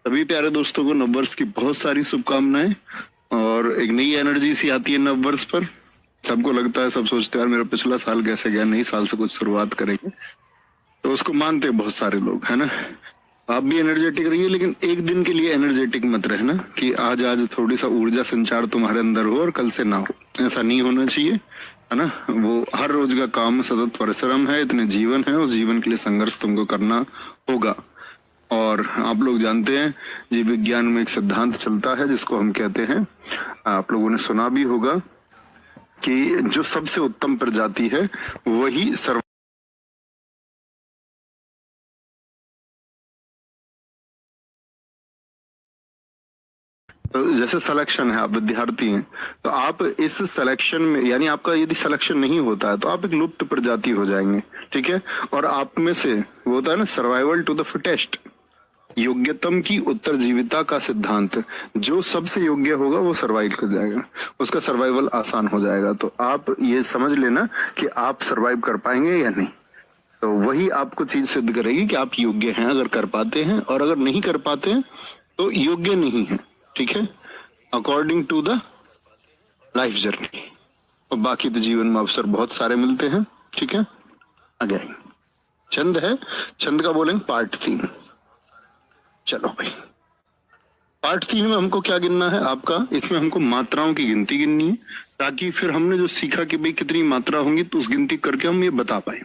सभी प्यारे दोस्तों को नववर्ष की बहुत सारी शुभकामनाएं। और एक नई एनर्जी सी आती है नववर्ष पर। सबको लगता है, सब सोचते हैं यार मेरा पिछला साल कैसे गया, नई साल से कुछ शुरुआत करेंगे, तो उसको मानते हैं बहुत सारे लोग, है ना। आप भी एनर्जेटिक रहिए, लेकिन एक दिन के लिए एनर्जेटिक मत रहना कि आज थोड़ी सा ऊर्जा संचार तुम्हारे अंदर हो और कल से ना हो। ऐसा नहीं होना चाहिए, है ना। वो हर रोज का काम सतत परिश्रम है, इतने जीवन है, उस जीवन के लिए संघर्ष तुमको करना होगा। और आप लोग जानते हैं, जीव विज्ञान में एक सिद्धांत चलता है जिसको हम कहते हैं, आप लोगों ने सुना भी होगा, कि जो सबसे उत्तम प्रजाति है वही सर्व तो जैसे सिलेक्शन है, आप विद्यार्थी हैं, तो आप इस सिलेक्शन में, यानी आपका यदि सिलेक्शन नहीं होता है तो आप एक लुप्त प्रजाति हो जाएंगे, ठीक है। और आप में से वो होता है ना, सर्वाइवल टू द फिटेस्ट, योग्यतम की उत्तरजीविता का सिद्धांत। जो सबसे योग्य होगा वो सर्वाइव कर जाएगा, उसका सर्वाइवल आसान हो जाएगा। तो आप ये समझ लेना कि आप सर्वाइव कर पाएंगे या नहीं। तो वही आपको चीज सिद्ध करेगी कि आप योग्य हैं अगर कर पाते हैं, और अगर नहीं कर पाते हैं तो योग्य नहीं है, ठीक है, according to the life journey. और बाकी तो जीवन में अवसर बहुत सारे मिलते हैं, ठीक है। आगे छंद है, छंद का बोलेंगे पार्ट 3। चलो भाई, पार्ट 3 में हमको क्या गिनना है आपका, इसमें हमको मात्राओं की गिनती गिननी है, ताकि फिर हमने जो सीखा कि भाई कितनी मात्रा होंगी तो उस गिनती करके हम ये बता पाए।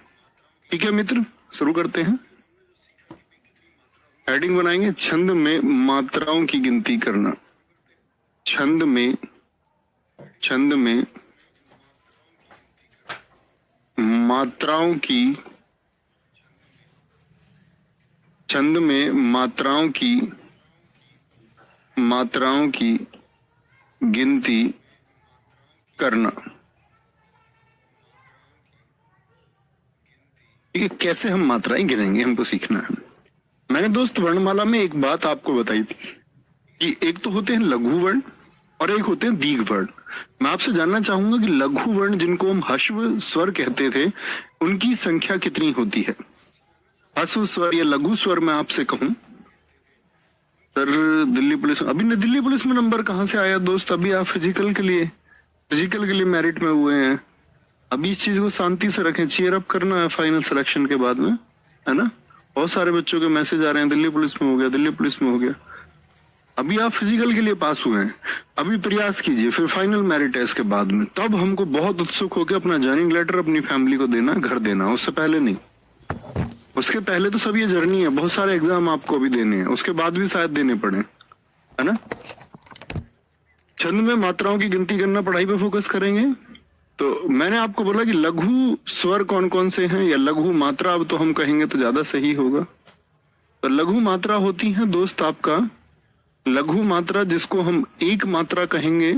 ठीक है मित्र, शुरू करते हैं। हेडिंग बनाएंगे, छंद में मात्राओं की गिनती करना। छंद में मात्राओं की गिनती करना। ठीक है, कैसे हम मात्राएं गिनेंगे हमको सीखना है। मैंने दोस्त वर्णमाला में एक बात आपको बताई थी कि एक तो होते हैं लघु वर्ण और एक होते हैं दीर्घ वर्ण। मैं आपसे जानना चाहूंगा कि लघु वर्ण जिनको हम ह्रस्व स्वर कहते थे, उनकी संख्या कितनी होती है। ह्रस्व स्वर या लघु स्वर मैं आपसे कहूं, सर दिल्ली पुलिस, अभी दिल्ली पुलिस में नंबर कहाँ से आया दोस्त? अभी आप फिजिकल के लिए मेरिट में हुए हैं। अभी इस चीज को शांति से रखें, चीयर अप करना है फाइनल सिलेक्शन के बाद में, है ना। बहुत सारे बच्चों के मैसेज आ रहे हैं, दिल्ली पुलिस में हो गया, दिल्ली पुलिस में हो गया। अभी आप फिजिकल के लिए पास हुए हैं, अभी प्रयास कीजिए, फिर फाइनल मेरिट है इसके बाद में, तब हमको बहुत उत्सुक होकर अपना ज्वाइनिंग लेटर अपनी फैमिली को देना, घर देना, उससे पहले नहीं। उसके पहले तो सब ये जर्नी है, बहुत सारे एग्जाम आपको अभी देने हैं, उसके बाद भी शायद देने पड़े, है ना। छंद में मात्राओं की गिनती करना, पढ़ाई पे फोकस करेंगे। तो मैंने आपको बोला कि लघु स्वर कौन कौन से हैं, या लघु मात्रा अब तो हम कहेंगे तो ज्यादा सही होगा। तो लघु मात्रा होती है दोस्त आपका, लघु मात्रा जिसको हम एक मात्रा कहेंगे,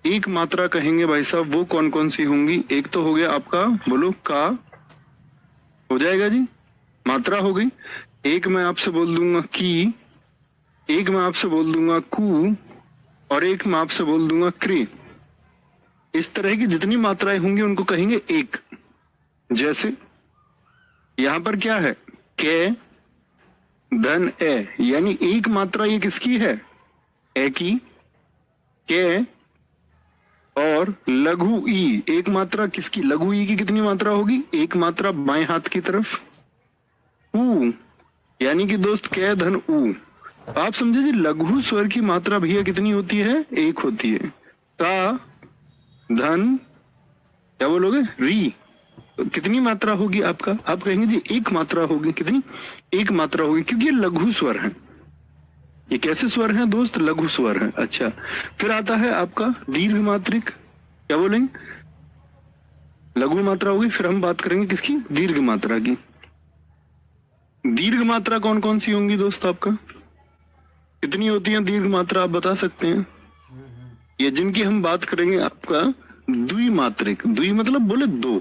एक मात्रा कहेंगे भाई साहब, वो कौन कौन सी होंगी। एक तो हो गया आपका, बोलो का, हो जाएगा जी, मात्रा हो गई। एक मैं आपसे बोल दूंगा की, एक मैं आपसे बोल दूंगा कु, और एक मैं आपसे बोल दूंगा क्री। इस तरह की जितनी मात्राएं होंगी उनको कहेंगे एक। जैसे यहां पर क्या है, के धन ए, यानी एक मात्रा ये किसकी है, ए की, के, और लघु ई, एक मात्रा किसकी, लघु ई की कितनी मात्रा होगी, एक मात्रा बाएं हाथ की तरफ, ऊ, यानी कि दोस्त के धन ऊ। आप समझे जी, लघु स्वर की मात्रा भैया कितनी होती है, एक होती है। का धन क्या बोलोगे, री, तो कितनी मात्रा होगी आपका, आप कहेंगे जी एक मात्रा होगी। कितनी, एक मात्रा होगी, क्योंकि ये लघु स्वर है। ये कैसे स्वर हैं दोस्त, लघु स्वर है। अच्छा, फिर आता है आपका दीर्घ मात्रिक, क्या बोलेंगे, लघु मात्रा होगी, फिर हम बात करेंगे किसकी, दीर्घ मात्रा की। दीर्घ मात्रा कौन कौन सी होंगी दोस्त आपका, कितनी होती है दीर्घ मात्रा, आप बता सकते हैं। ये जिनकी हम बात करेंगे आपका द्विमात्रिक, द्वि मतलब बोले दो,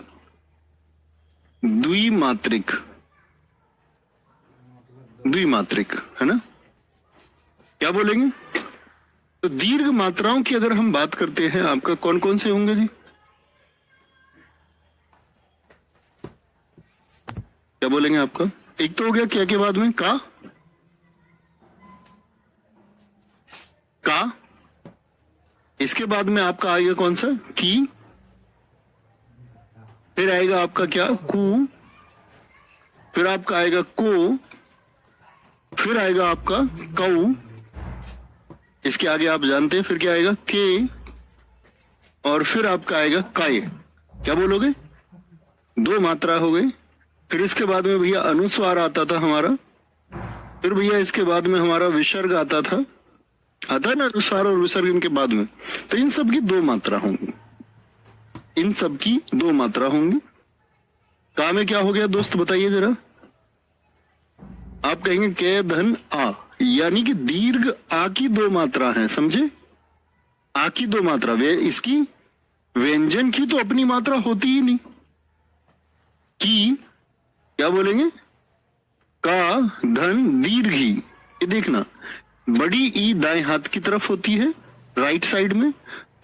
द्विमात्रिक, द्विमात्रिक, है ना। क्या बोलेंगे, तो दीर्घ मात्राओं की अगर हम बात करते हैं आपका कौन कौन से होंगे जी, क्या बोलेंगे आपका, एक तो हो गया क्या के बाद में का, इसके बाद में आपका आएगा कौन सा, की, फिर आएगा आपका क्या, कु, फिर आपका आएगा को, फिर आएगा आपका कऊ, इसके आगे आप जानते हैं फिर क्या आएगा, के, और फिर आपका आएगा काय। क्या बोलोगे, 2 मात्रा हो गई। फिर इसके बाद में भैया अनुस्वार आता था हमारा, फिर भैया इसके बाद में हमारा विसर्ग आता है ना, अनुस्वार और विसर्ग इनके बाद में। तो इन सब की 2 मात्रा होंगी, इन सब की 2 मात्रा होंगी। का में क्या हो गया दोस्त बताइए जरा, आप कहेंगे के धन आ, यानी कि दीर्घ आ की 2 मात्रा है, समझे, आ की 2 मात्रा। वे इसकी व्यंजन की तो अपनी मात्रा होती ही नहीं। की क्या बोलेंगे, का धन दीर्घ ही, ये देखना, बड़ी ई दाएं हाथ की तरफ होती है राइट साइड में,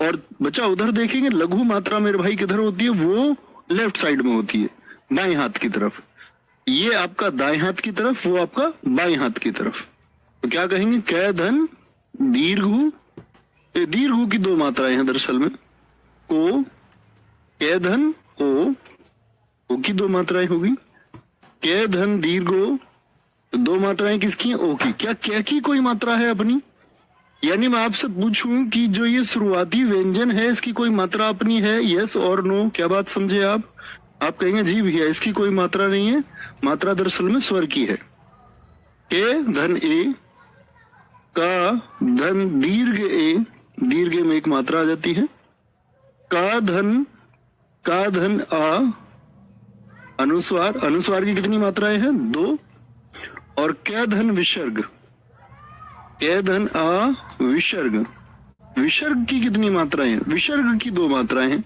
और बच्चा उधर देखेंगे लघु मात्रा मेरे भाई किधर होती है, वो लेफ्ट साइड में होती है दाएं हाथ की तरफ। ये आपका दाएं हाथ की तरफ, वो आपका बाएं हाथ की तरफ। तो क्या कहेंगे, कै धन दीर्घ, दीर्घ की 2 मात्राएं हैं दरअसल में, को, कै धन ओ की 2 मात्राएं होगी, कै धन दीर्घो, 2 मात्राएं किसकी हैं, ओ की। क्या कै की कोई मात्रा है अपनी, यानी मैं आपसे पूछूं कि जो ये शुरुआती व्यंजन है इसकी कोई मात्रा अपनी है, यस और नो, क्या बात समझे आप कहेंगे जी भैया इसकी कोई मात्रा नहीं है, मात्रा दरअसल में स्वर की है। के धन ए, का धन दीर्घ ए, दीर्घ में एक मात्रा आ जाती है, का धन आ, अनुस्वार, अनुस्वार की कितनी मात्राएं हैं, 2, और कै धन विसर्ग, कै धन आ विसर्ग, विसर्ग की कितनी मात्राएं हैं, विसर्ग की 2 मात्राएं हैं,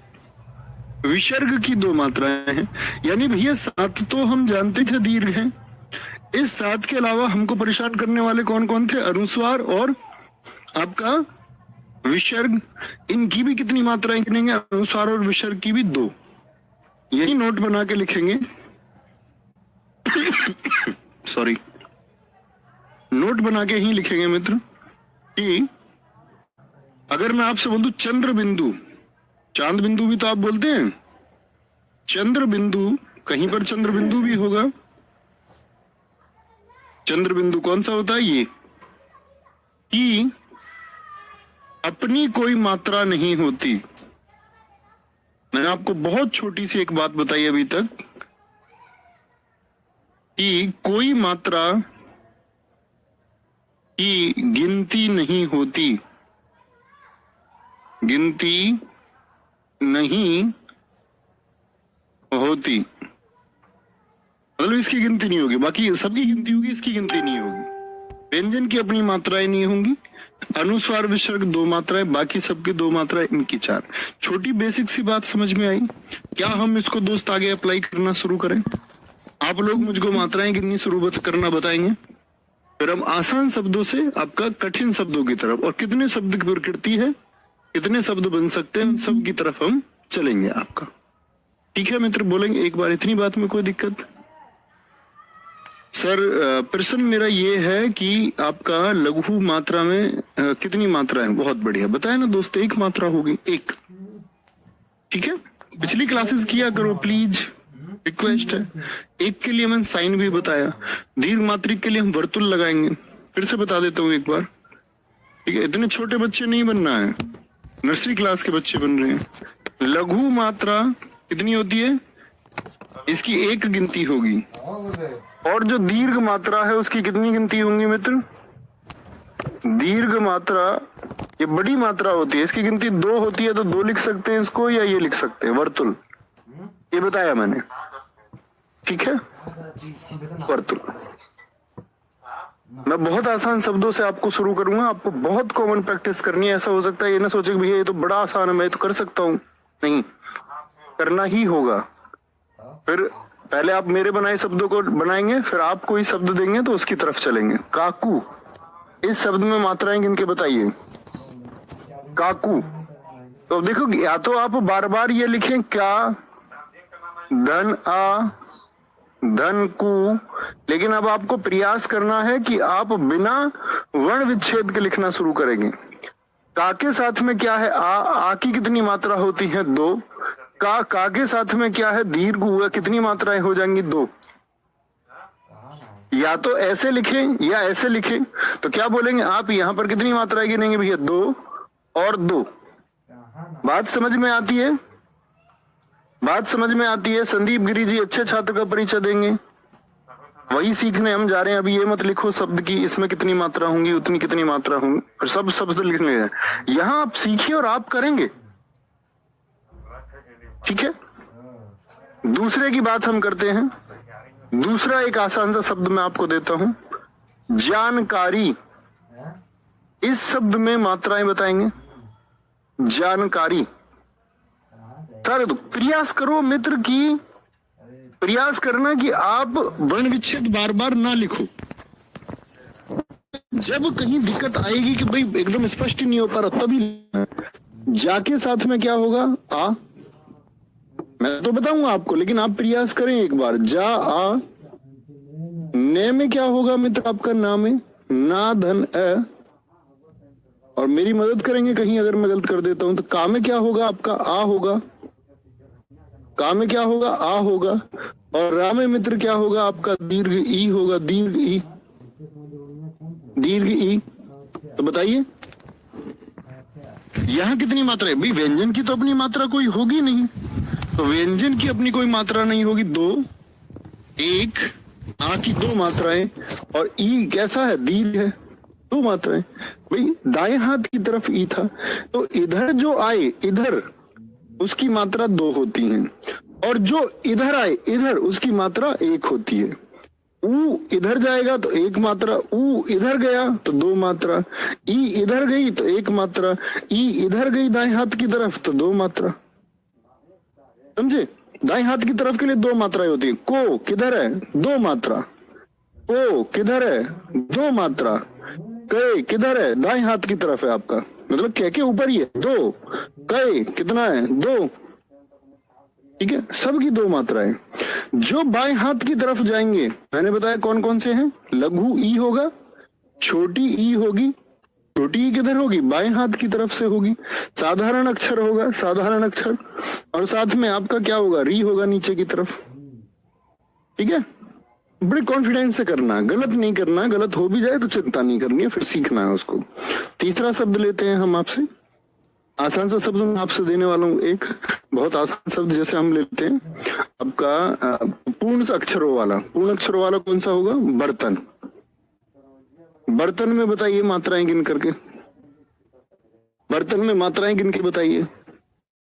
विसर्ग की 2 मात्राएं हैं। यानी भैया 7 तो हम जानते थे दीर्घ हैं, इस 7 के अलावा हमको परेशान करने वाले कौन कौन थे, अनुस्वार और आपका विसर्ग। इनकी भी कितनी मात्राएं गिनेंगे, अनुस्वार और विसर्ग की भी 2। यही नोट बना के लिखेंगे सॉरी, नोट बना के ही लिखेंगे मित्र कि अगर मैं आपसे बोलूं चंद्र बिंदु, चांद बिंदु भी तो आप बोलते हैं, चंद्र बिंदु, कहीं पर चंद्र बिंदु भी होगा। चंद्र बिंदु कौन सा होता है, ये, कि अपनी कोई मात्रा नहीं होती। मैंने आपको बहुत छोटी सी एक बात बताई अभी तक कि कोई मात्रा की गिनती नहीं होती, गिनती नहीं होती, मतलब इसकी गिनती नहीं होगी, बाकी सबकी गिनती होगी, इसकी गिनती नहीं होगी। व्यंजन की अपनी मात्राएं नहीं होंगी, अनुस्वार विसर्ग 2 मात्राएं, बाकी सबकी 2 मात्राएं, इनकी 4। छोटी बेसिक सी बात समझ में आई, क्या हम इसको दोस्त आगे अप्लाई करना शुरू करें? आप लोग मुझको मात्राएं गिननी शुरू करना बताएंगे, फिर हम आसान शब्दों से आपका कठिन शब्दों की तरफ, और कितने शब्द की प्रकृति है, कितने शब्द बन सकते हैं, सब की तरफ हम चलेंगे आपका। ठीक है मित्र, बोलेंगे एक बार इतनी बात में कोई दिक्कत? सर प्रश्न मेरा ये है कि आपका लघु मात्रा में कितनी मात्रा है? बहुत बढ़िया, बताया ना दोस्त, 1 मात्रा होगी, 1। ठीक है, पिछली क्लासेस किया करो प्लीज, रिक्वेस्ट है। 1 के लिए मैंने साइन भी बताया, दीर्घ मात्रिक के लिए हम वर्तुल लगाएंगे, फिर से बता देता हूँ एक बार। ठीक है, इतने छोटे बच्चे नहीं बनना है, नर्सरी क्लास के बच्चे बन रहे हैं। लघु मात्रा कितनी होती है, इसकी 1 गिनती होगी, और जो दीर्घ मात्रा है उसकी कितनी गिनती होंगी मित्र? दीर्घ मात्रा ये बड़ी मात्रा होती है, इसकी गिनती 2 होती है, तो 2 लिख सकते हैं इसको, या ये लिख सकते हैं वर्तुल, ये बताया मैंने। ठीक है, वर्तुल। मैं बहुत आसान शब्दों से आपको शुरू करूंगा, आपको बहुत कॉमन प्रैक्टिस करनी है। ऐसा हो सकता है ये ना सोचे कि भैया ये तो बड़ा आसान है, मैं तो कर सकता हूँ, नहीं, करना ही होगा। फिर पहले आप मेरे बनाए शब्दों को बनाएंगे, फिर आप कोई शब्द देंगे तो उसकी तरफ चलेंगे। काकू, इस शब्द में मात्राएं गिन के बताइए। काकू, तो देखो, या तो आप बार बार ये लिखें क्या, धन आ, धन कु, लेकिन अब आपको प्रयास करना है कि आप बिना वर्ण विच्छेद के लिखना शुरू करेंगे। का के साथ में क्या है? आ की कितनी मात्रा होती है? 2। का के साथ में क्या है? दीर्घ हुआ, कितनी मात्राएं हो जाएंगी? 2। या तो ऐसे लिखें या ऐसे लिखें, तो क्या बोलेंगे आप? यहां पर कितनी मात्राएं गिनेंगे भैया? 2 और 2। बात समझ में आती है? बात समझ में आती है? संदीप गिरी जी अच्छे छात्र का परिचय देंगे, वही सीखने हम जा रहे हैं। अभी ये मत लिखो शब्द की इसमें कितनी मात्रा होंगी, उतनी कितनी मात्रा होंगी, और सब शब्द लिखने हैं। यहां आप सीखिए और आप करेंगे, ठीक है। दूसरे की बात हम करते हैं। दूसरा एक आसान सा शब्द मैं आपको देता हूं, जानकारी। इस शब्द में मात्राएं बताएंगे। जानकारी। सर प्रयास करो मित्र की, प्रयास करना कि आप वर्ण विच्छेद बार बार ना लिखो। जब कहीं दिक्कत आएगी कि भाई एकदम स्पष्ट नहीं हो पा रहा, तभी जाके साथ में क्या होगा? आ। मैं तो बताऊंगा आपको, लेकिन आप प्रयास करें एक बार। जा आ। ने में क्या होगा मित्र? आपका नाम है ना धन अ, और मेरी मदद करेंगे कहीं अगर मैं गलत कर देता हूं तो। का में क्या होगा? आपका आ होगा। का में क्या होगा? आ होगा। और रा में मित्र क्या होगा? आपका दीर्घ ई होगा। दीर्घ ई, दीर्घ ई। तो बताइए यहां कितनी मात्रा है? भाई व्यंजन की तो अपनी मात्रा कोई होगी नहीं, तो व्यंजन की अपनी कोई मात्रा नहीं होगी। 2, 1, आ की 2 मात्राएं, और ई कैसा है? दीर्घ है, 2 मात्राएं। भाई दाएं हाथ की तरफ ई था, तो इधर जो आए इधर उसकी मात्रा 2 होती है, और जो इधर आए इधर उसकी मात्रा 1 होती है। ऊ इधर जाएगा तो 1 मात्रा, ऊ इधर गया तो 2 मात्रा, ई इधर गई तो 1 मात्रा, ई इधर गई दाएं हाथ की तरफ तो 2 मात्रा। समझे? दाएं हाथ की तरफ के लिए 2 मात्राएं होती है। को किधर है? 2 मात्रा। को किधर है? 2 मात्रा। कै किधर है? दाएं हाथ की तरफ है आपका, मतलब कै के ऊपर ही है। 2। कै कितना है? 2। ठीक है, सबकी 2 मात्राएं। जो बाएं हाथ की तरफ जाएंगे मैंने बताया कौन कौन से हैं। लघु ई होगा, छोटी ई होगी। छोटी ई किधर होगी? बाएं हाथ की तरफ से होगी। साधारण अक्षर होगा, साधारण अक्षर, और साथ में आपका क्या होगा? री होगा नीचे की तरफ। ठीक है, बड़े कॉन्फिडेंस से करना, गलत नहीं करना। गलत हो भी जाए तो चिंता नहीं करनी है, फिर सीखना है उसको। तीसरा शब्द लेते हैं हम आपसे। आसान सा शब्द मैं आपसे देने वाला हूँ, एक बहुत आसान शब्द। जैसे हम लेते हैं आपका पूर्ण अक्षरों वाला। पूर्ण अक्षरों वाला कौन सा होगा? बर्तन। बर्तन में बताइए मात्राएं गिन करके। बर्तन में मात्राएं गिन के बताइए।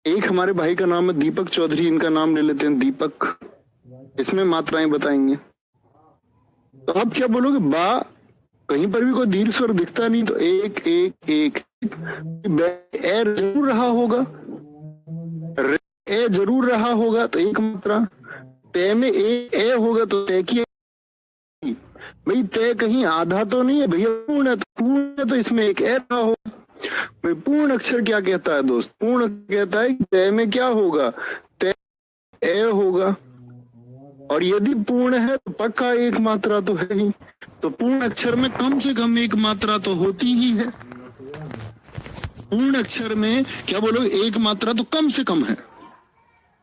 एक हमारे भाई का नाम है दीपक चौधरी, इनका नाम ले लेते हैं दीपक। इसमें मात्राएं बताएंगे तो आप क्या बोलोगे? बा, कहीं पर भी कोई दीर्घ स्वर दिखता नहीं तो 1 1 1। ए जरूर रहा होगा, ए जरूर रहा होगा तो 1 मात्रा। तय में ए होगा तो तय की। भाई तय कहीं आधा तो नहीं है भैया, पूर्ण है। तो पूर्ण है तो इसमें एक ए रहा होगा। भाई पूर्ण अक्षर क्या कहता है दोस्त? पूर्ण कहता है तय में क्या होगा? तय ए होगा, और यदि पूर्ण है तो पक्का 1 मात्रा तो है ही। तो पूर्ण अक्षर में कम से कम 1 मात्रा तो होती ही है। पूर्ण अक्षर में क्या बोलोगे? 1 मात्रा तो कम से कम है,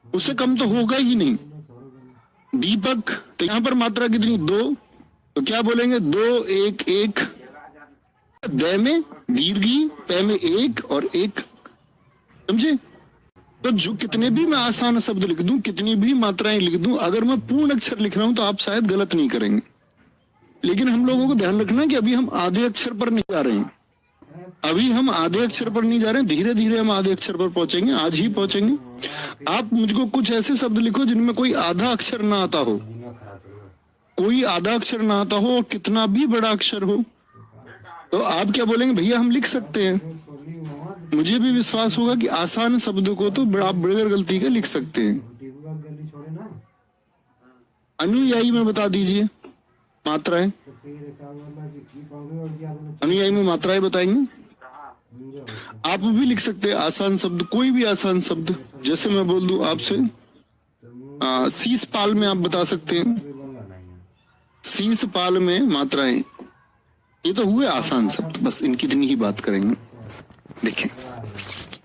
उससे कम तो होगा ही नहीं। दीपक, तो यहां पर मात्रा कितनी? 2। तो क्या बोलेंगे? 2 1 1। दै में दीर्घी, पै में 1 और 1। समझे? तो जो कितने भी मैं आसान शब्द लिख दूं, कितनी भी मात्राएं लिख दूं, अगर मैं पूर्ण अक्षर लिख रहा हूं तो आप शायद गलत नहीं करेंगे। लेकिन हम लोगों को ध्यान रखना कि अभी हम आधे अक्षर पर नहीं जा रहे हैं। अभी हम आधे अक्षर पर नहीं जा रहे हैं, धीरे धीरे हम आधे अक्षर पर पहुंचेंगे, आज ही पहुंचेंगे। आप मुझको कुछ ऐसे शब्द लिखो जिनमें कोई आधा अक्षर ना आता हो, कोई आधा अक्षर ना आता हो, और कितना भी बड़ा अक्षर हो, तो आप क्या बोलेंगे? भैया हम लिख सकते हैं। मुझे भी विश्वास होगा कि आसान शब्दों को तो आप बगैर गलती के लिख सकते हैं। अनुयायी में बता दीजिए मात्राएं। अनुयायी में मात्राएं बताएंगे। आप भी लिख सकते हैं आसान शब्द, कोई भी आसान शब्द। जैसे मैं बोल दूं आपसे शीश पाल में आप बता सकते हैं। शीश पाल में मात्राएं, ये तो हुए आसान शब्द, बस इनकी इतनी ही बात करेंगे। देखिए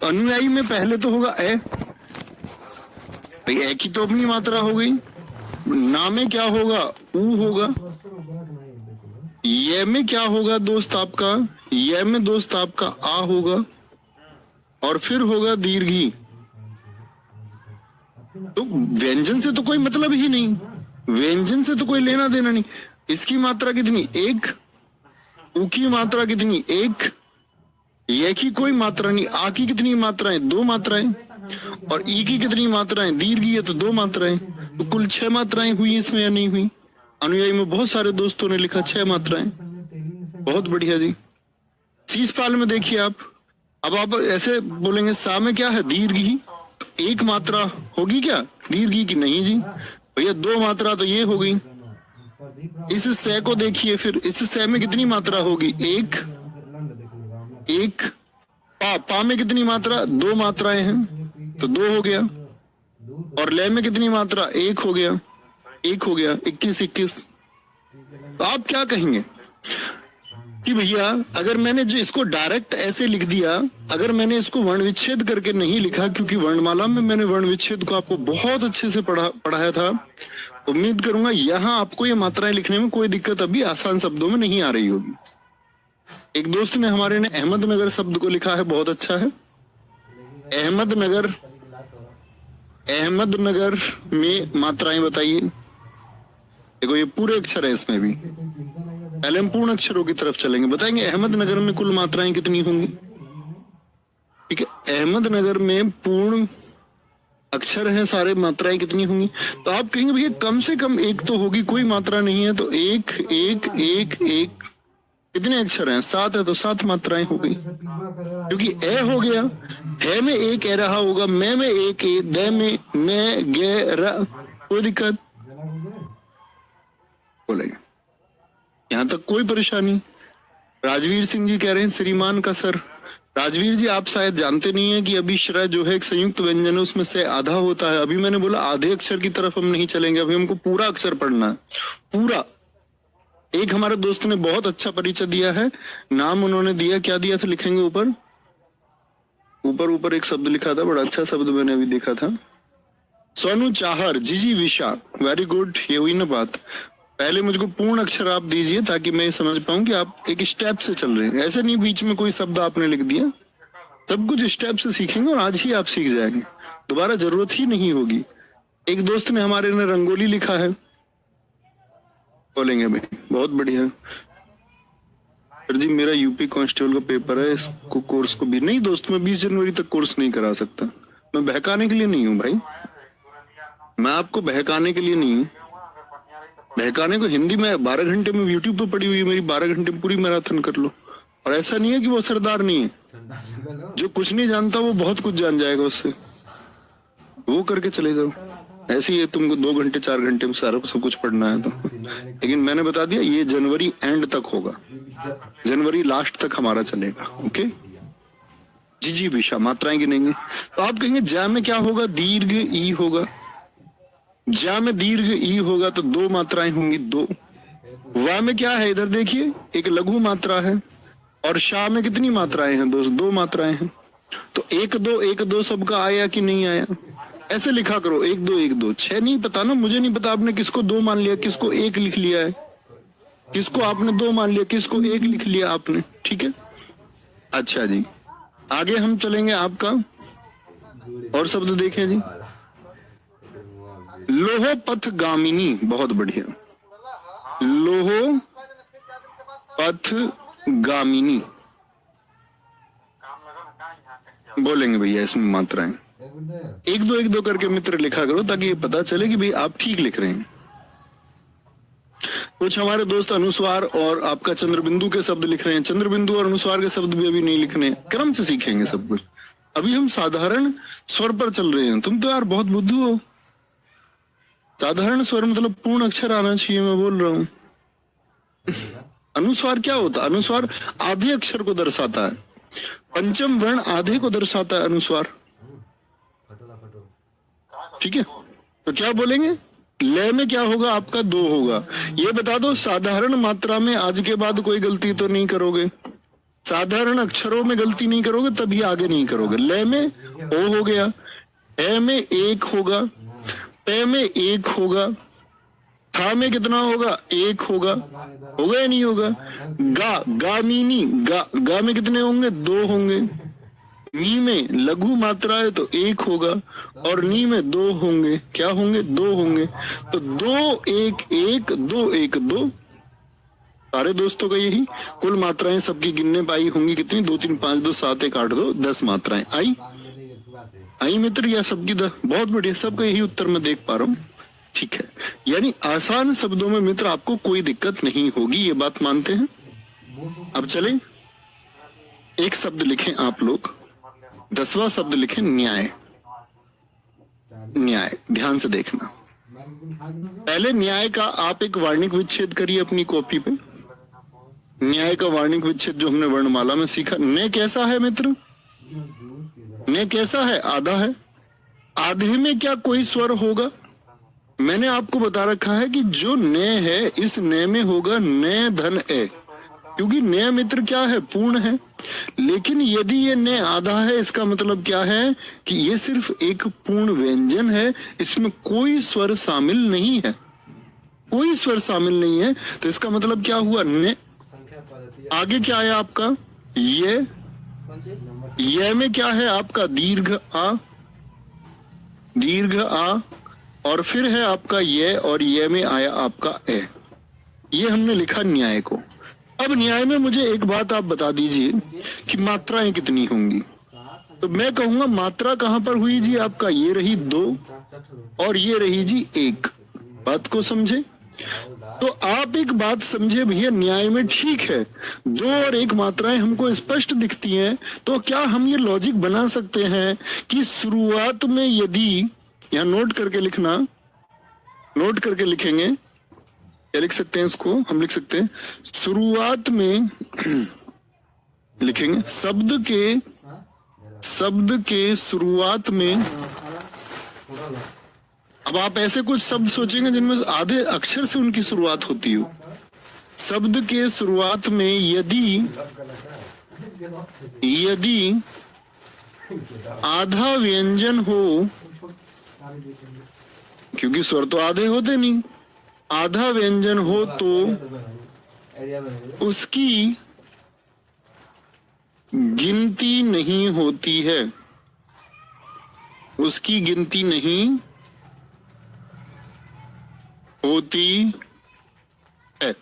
अनुयायी में पहले तो होगा ए, भाई ए की तो अपनी मात्रा हो गई। ना में क्या होगा, ऊ होगा। ये में क्या होगा दोस्त आपका, ये में दोस्त आपका आ होगा, और फिर होगा दीर्घी। तो व्यंजन से तो कोई मतलब ही नहीं, व्यंजन से तो कोई लेना देना नहीं। इसकी मात्रा कितनी, एक। ऊ की मात्रा कितनी, एक। ये की कोई मात्रा नहीं। आ की कितनी मात्राएं, दो मात्राएं। और ई की कितनी मात्राएं, दीर्घी है तो दो मात्राएं। तो कुल 6 मात्राएं हुई इसमें या नहीं हुई। अनुयायी में बहुत सारे दोस्तों ने लिखा 6 मात्राएं। बहुत बढ़िया जी। शीश पाल में देखिए आप, अब आप ऐसे बोलेंगे सा में क्या है, दीर्घी। तो एक मात्रा होगी क्या दीर्घी की, नहीं जी भैया, 2 मात्रा तो ये हो गई। इस से को देखिए, फिर इस से में कितनी मात्रा होगी, एक। एक पा में कितनी मात्रा, 2 मात्राएं हैं तो 2 हो गया। और ले में कितनी मात्रा, 1 हो गया, 1 हो गया, 21 21। तो आप क्या कहेंगे कि भैया अगर मैंने जो इसको डायरेक्ट ऐसे लिख दिया, अगर मैंने इसको वर्ण विच्छेद करके नहीं लिखा, क्योंकि वर्णमाला में मैंने वर्ण विच्छेद को आपको बहुत अच्छे से पढ़ाया था, उम्मीद करूंगा यहाँ आपको ये मात्राएं लिखने में कोई दिक्कत अभी आसान शब्दों में नहीं आ रही होगी। एक दोस्त ने हमारे ने अहमदनगर शब्द को लिखा है, बहुत अच्छा है। अहमदनगर, अहमदनगर में मात्राएं बताइए। देखो ये पूरे अक्षर है इसमें भी, पहले हम पूर्ण अक्षरों की तरफ चलेंगे, बताएंगे अहमदनगर में कुल मात्राएं कितनी होंगी। ठीक है, अहमदनगर में पूर्ण अक्षर हैं सारे, मात्राएं कितनी होंगी। तो आप कहेंगे भैया कम से कम एक तो होगी, कोई मात्रा नहीं है तो एक एक एक एक, कितने अक्षर हैं, 7 है तो 7 मात्राएं हो गई। क्योंकि ए हो गया, है में एक ए रहा होगा, मैं में एक ए, दे में न गे र, कोई दिक्कत बोलेंगे, यहां तक कोई परेशानी। राजवीर सिंह जी कह रहे हैं श्रीमान का सर। राजवीर जी आप शायद जानते नहीं है कि अभी श्रय जो है एक संयुक्त व्यंजन है, उसमें से आधा होता है। अभी मैंने बोला आधे अक्षर की तरफ हम नहीं चलेंगे, अभी हमको पूरा अक्षर पढ़ना है, पूरा। एक हमारे दोस्त ने बहुत अच्छा परिचय दिया है, नाम उन्होंने दिया, क्या दिया था लिखेंगे ऊपर, ऊपर ऊपर एक शब्द लिखा था, बड़ा अच्छा शब्द मैंने अभी देखा था, सोनू चाहर, जीजी विशा, वेरी गुड। ये हुई ना बात। पहले मुझको पूर्ण अक्षर आप दीजिए ताकि मैं समझ पाऊं कि आप एक स्टेप से चल रहे हैं, ऐसे नहीं बीच में कोई शब्द आपने लिख दिया। सब कुछ स्टेप से सीखेंगे और आज ही आप सीख जाएंगे, दोबारा जरूरत ही नहीं होगी। एक दोस्त ने हमारे ने रंगोली लिखा है, बोलेंगे भाई बहुत बढ़िया सर जी, मेरा यूपी कांस्टेबल का पेपर है, इसको कोर्स को भी नहीं दोस्त, मैं 20 जनवरी तक कोर्स नहीं करा सकता। मैं बहकाने के लिए नहीं हूँ भाई, मैं आपको बहकाने के लिए नहीं हूँ। बहकाने को हिंदी में 12 घंटे में यूट्यूब पे पड़ी हुई है मेरी, 12 घंटे में पूरी मैराथन कर लो। और ऐसा नहीं है कि वो सरदार नहीं है, जो कुछ नहीं जानता वो बहुत कुछ जान जाएगा उससे, वो करके चले जाओ। ऐसे ही है, तुमको 2 घंटे 4 घंटे में सारा सब कुछ पढ़ना है तो। लेकिन मैंने बता दिया ये जनवरी एंड तक होगा, जनवरी लास्ट तक हमारा चलेगा। ओके जी जी विशा, मात्राएं गिनेंगे। तो आप कहेंगे जा में क्या होगा, दीर्घ ई होगा, जा में दीर्घ ई होगा तो 2 मात्राएं होंगी, 2। वा में क्या है, इधर देखिए एक लघु मात्रा है, और शाह में कितनी मात्राएं हैं दोस्त, 2 मात्राएं हैं। तो 1 2 1 2 सबका आया कि नहीं आया, ऐसे लिखा करो 1 2 1 2। 6 नहीं पता ना, मुझे नहीं पता आपने किसको 2 मान लिया, किसको 1 लिख लिया है, किसको आपने 2 मान लिया, किसको 1 लिख लिया आपने। ठीक है, अच्छा जी आगे हम चलेंगे। आपका और शब्द देखें जी, लोहो पथ गामिनी, बहुत बढ़िया, लोहो पथ गामिनी बोलेंगे भैया, इसमें मात्राएं 1 2 1 2 करके मित्र लिखा करो ताकि ये पता चले कि भाई आप ठीक लिख रहे हैं। कुछ हमारे दोस्त अनुस्वार और आपका चंद्र बिंदु के शब्द लिख रहे हैं, चंद्र बिंदु और अनुस्वार के शब्द भी अभी नहीं लिखने, क्रम से सीखेंगे सब कुछ। अभी हम साधारण स्वर पर चल रहे हैं। तुम तो यार बहुत बुद्धू हो, साधारण स्वर मतलब पूर्ण अक्षर आना चाहिए, मैं बोल रहा हूं। अनुस्वार क्या होता है, अनुस्वार आधे अक्षर को दर्शाता है, पंचम वर्ण आधे को दर्शाता है अनुस्वार। ठीक है, तो क्या बोलेंगे, लय में क्या होगा आपका, 2 होगा। ये बता दो साधारण मात्रा में आज के बाद कोई गलती तो नहीं करोगे, साधारण अक्षरों में गलती नहीं करोगे तभी आगे नहीं करोगे। ले में ओ हो गया, ए में एक होगा, पे में एक होगा, था में कितना होगा, एक होगा, होगा या नहीं होगा। गा मीनी, गा में कितने होंगे, दो होंगे। मी में लघु मात्रा है तो एक होगा, और नी में दो होंगे, क्या होंगे, दो होंगे। तो दो एक एक, दो एक दो, सारे दोस्तों का यही। कुल मात्राएं सबकी गिनने पाई होंगी कितनी, 2 3 5 2 7 1 8 2 10 मात्राएं आई मित्र, या सबकी बहुत बढ़िया, सबका यही उत्तर मैं देख पा रहा हूँ। ठीक है, यानी आसान शब्दों में मित्र आपको कोई दिक्कत नहीं होगी, ये बात मानते हैं। अब चलें, एक शब्द लिखें आप लोग, 10वां शब्द लिखें न्याय। न्याय, ध्यान से देखना। पहले न्याय का आप एक वार्णिक विच्छेद करिए अपनी कॉपी पे। न्याय का वार्णिक विच्छेद जो हमने वर्णमाला में सीखा। ने कैसा है मित्र, ने कैसा है, आधा है। आधे में क्या कोई स्वर होगा, मैंने आपको बता रखा है कि जो ने है, इस ने में होगा ने धन ए, क्योंकि ने मित्र क्या है, पूर्ण है। लेकिन यदि ये ने आधा है, इसका मतलब क्या है कि ये सिर्फ एक पूर्ण व्यंजन है, इसमें कोई स्वर शामिल नहीं है, कोई स्वर शामिल नहीं है। तो इसका मतलब क्या हुआ, ने। आगे क्या है आपका, ये में क्या है आपका, दीर्घ आ, दीर्घ आ, और फिर है आपका ये, और ये में आया आपका ए। ये हमने लिखा न्याय को। अब न्याय में मुझे एक बात आप बता दीजिए कि मात्राएं कितनी होंगी। तो मैं कहूंगा मात्रा कहां पर हुई जी, आपका ये रही 2 और ये रही जी 1। बात को समझे। तो आप एक बात समझे भैया, न्याय में ठीक है 2 और 1 मात्राएं हमको स्पष्ट दिखती हैं, तो क्या हम ये लॉजिक बना सकते हैं कि शुरुआत में यदि, यहां नोट करके लिखना, नोट करके लिखेंगे, क्या लिख सकते हैं इसको, हम लिख सकते हैं शुरुआत में लिखेंगे शब्द के शुरुआत में। अब आप ऐसे कुछ शब्द सोचेंगे जिनमें आधे अक्षर से उनकी शुरुआत होती हो। शब्द के शुरुआत में यदि आधा व्यंजन हो, क्योंकि स्वर तो आधे होते नहीं, आधा व्यंजन हो तो उसकी गिनती नहीं होती है, उसकी गिनती नहीं होती है।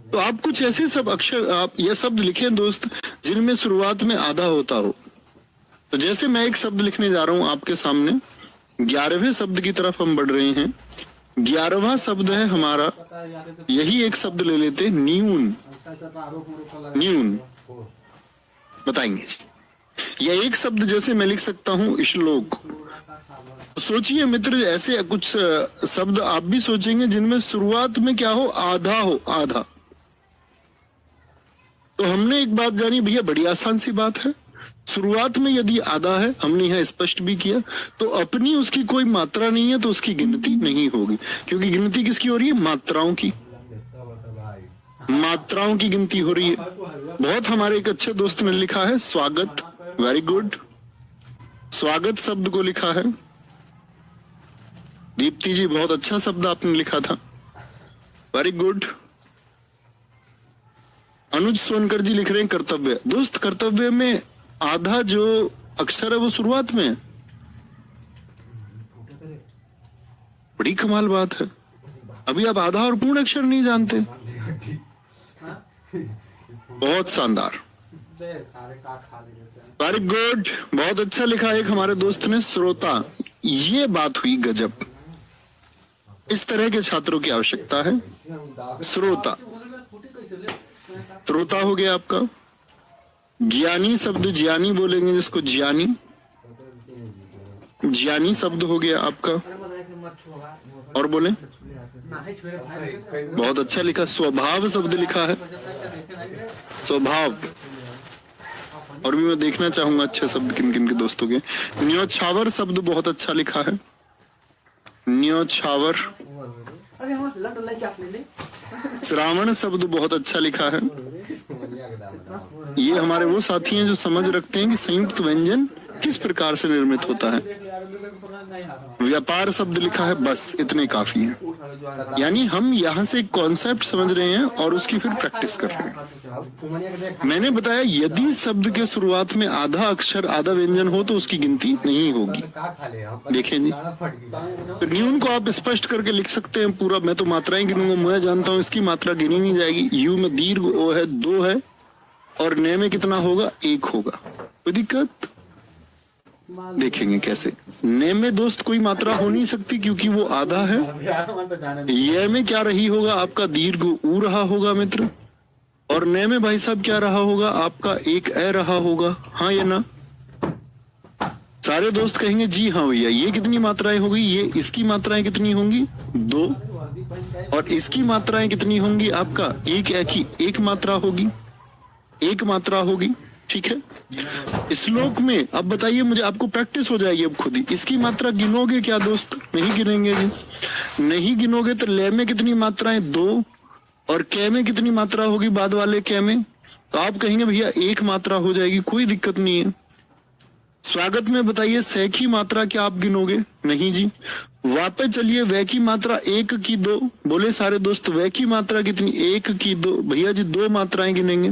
तो आप कुछ ऐसे सब अक्षर, आप ये शब्द लिखें दोस्त जिनमें शुरुआत में आधा होता हो। तो जैसे मैं एक शब्द लिखने जा रहा हूं आपके सामने, 11वें शब्द की तरफ हम बढ़ रहे हैं। 11वां शब्द है हमारा, यही एक शब्द ले लेते, न्यून। न्यून बताएंगे जी। यह एक शब्द जैसे मैं लिख सकता हूं श्लोक। सोचिए मित्र, ऐसे कुछ शब्द आप भी सोचेंगे जिनमें शुरुआत में क्या हो, आधा हो, आधा। तो हमने एक बात जानी भैया, बड़ी आसान सी बात है, शुरुआत में यदि आधा है, हमने यह स्पष्ट भी किया, तो अपनी उसकी कोई मात्रा नहीं है तो उसकी गिनती नहीं होगी। क्योंकि गिनती किसकी हो रही है, मात्राओं की, मात्राओं की गिनती हो रही है। बहुत हमारे एक अच्छे दोस्त ने लिखा है स्वागत, वेरी गुड, स्वागत शब्द को लिखा है। दीप्ति जी बहुत अच्छा शब्द आपने लिखा था, वेरी गुड। अनुज सोनकर जी लिख रहे हैं कर्तव्य। दोस्त कर्तव्य में आधा जो अक्षर है वो शुरुआत में है, बड़ी कमाल बात है। अभी आप आधा और पूर्ण अक्षर नहीं जानते, बहुत शानदार, वेरी गुड, बहुत अच्छा लिखा एक हमारे दोस्त ने, श्रोता। ये बात हुई गजब, इस तरह के छात्रों की आवश्यकता है। श्रोता, श्रोता हो गया आपका। ज्ञानी शब्द, ज्ञानी बोलेंगे जिसको, ज्ञानी, ज्ञानी शब्द हो गया आपका। और बोले, बहुत अच्छा लिखा, स्वभाव शब्द लिखा है, स्वभाव। और भी मैं देखना चाहूंगा अच्छे शब्द किन किन के दोस्तों के। न्योछावर शब्द बहुत अच्छा लिखा है, न्योछावर। श्रावण शब्द बहुत अच्छा लिखा है, ये हमारे वो साथी हैं जो समझ रखते हैं कि संयुक्त व्यंजन किस प्रकार से निर्मित होता है। व्यापार शब्द लिखा है, बस इतने काफी हैं। यानी हम यहाँ से एक कॉन्सेप्ट समझ रहे हैं और उसकी फिर प्रैक्टिस कर रहे हैं। मैंने बताया यदि शब्द के शुरुआत में आधा अक्षर आधा व्यंजन हो तो उसकी गिनती नहीं होगी। देखें जी, तो न्यून को आप स्पष्ट करके लिख सकते हैं पूरा। मैं तो मात्राएं गिनूंगा, मैं जानता हूँ इसकी मात्रा गिनी नहीं जाएगी। यू में दीर्घ ओ है 2 है और ने में कितना होगा 1 होगा। कोई दिक्कत? देखेंगे कैसे। ने में दोस्त कोई मात्रा हो नहीं सकती क्योंकि वो आधा है। ये में क्या रही होगा आपका दीर्घ ऊ रहा होगा मित्र, और ने में भाई साहब क्या रहा होगा आपका एक ए रहा होगा। हाँ या ना? सारे दोस्त कहेंगे जी हाँ भैया। ये कितनी मात्राएं होगी? ये इसकी मात्राएं कितनी होंगी 2 और इसकी मात्राएं कितनी होंगी आपका एक मात्रा होगी, एक मात्रा होगी। ठीक है। श्लोक में अब बताइए मुझे, आपको प्रैक्टिस हो जाएगी अब खुद ही। इसकी मात्रा गिनोगे क्या दोस्त? नहीं गिनेंगे जी। नहीं गिनोगे तो ले में कितनी मात्राएं 2 और कै में कितनी मात्रा होगी बाद वाले कै में? तो आप कहेंगे भैया 1 मात्रा हो जाएगी, कोई दिक्कत नहीं है। स्वागत में बताइए सै की मात्रा क्या आप गिनोगे? नहीं जी। वापस चलिए वह की मात्रा 1 की 2, बोले सारे दोस्त वह की मात्रा कितनी 1 की 2, भैया जी 2 मात्राएं गिनेंगे।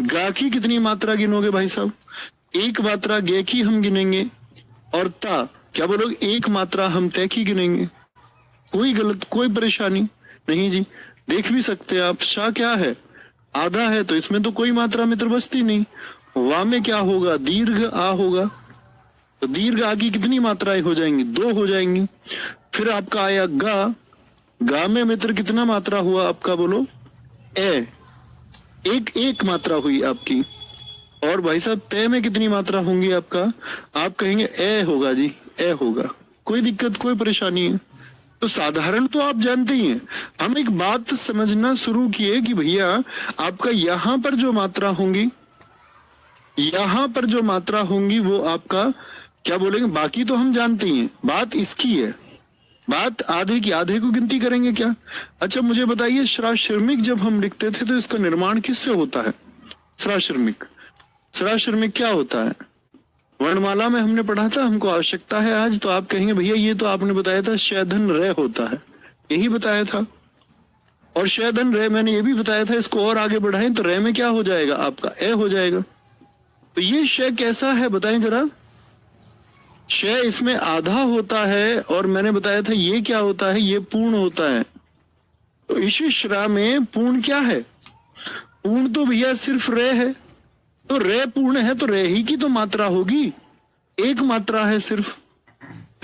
गा की कितनी मात्रा गिनोगे भाई साहब? 1 मात्रा गे की हम गिनेंगे और ता क्या बोलोगे 1 मात्रा हम तय की गिनेंगे। कोई गलत कोई परेशानी नहीं जी। देख भी सकते हैं आप। शा क्या है? आधा है तो इसमें तो कोई मात्रा मित्र बचती नहीं। वा में क्या होगा? दीर्घ आ होगा, तो दीर्घ आ की कितनी मात्राएं हो जाएंगी? 2 हो जाएंगी। फिर आपका आया गा, गा में मित्र कितना मात्रा हुआ आपका? बोलो ए, एक मात्रा हुई आपकी। और भाई साहब तय में कितनी मात्रा होंगी आपका? आप कहेंगे ए होगा जी, ए होगा। कोई दिक्कत कोई परेशानी है? तो साधारण तो आप जानते ही हैं। हम एक बात समझना शुरू किए कि भैया आपका यहाँ पर जो मात्रा होंगी, यहाँ पर जो मात्रा होंगी वो आपका क्या बोलेंगे, बाकी तो हम जानते ही हैं। बात इसकी है, बात आधे की। आधे को गिनती करेंगे क्या? अच्छा मुझे बताइए श्राश्रमिक जब हम लिखते थे तो इसका निर्माण किससे होता है? श्राश्रमिक क्या होता है? वर्णमाला में हमने पढ़ा था, हमको आवश्यकता है आज। तो आप कहेंगे भैया ये तो आपने बताया था शयधन रे होता है, यही बताया था। और शयधन रे मैंने ये भी बताया था। इसको और आगे बढ़ाएं तो रे में क्या हो जाएगा आपका? ए हो जाएगा। तो ये शय कैसा है बताएं जरा। शय इसमें आधा होता है और मैंने बताया था ये क्या होता है? ये पूर्ण होता है। तो इस श्रा में पूर्ण क्या है? पूर्ण तो भैया सिर्फ रे है। तो रे पूर्ण है तो रे ही की तो मात्रा होगी, 1 मात्रा है सिर्फ।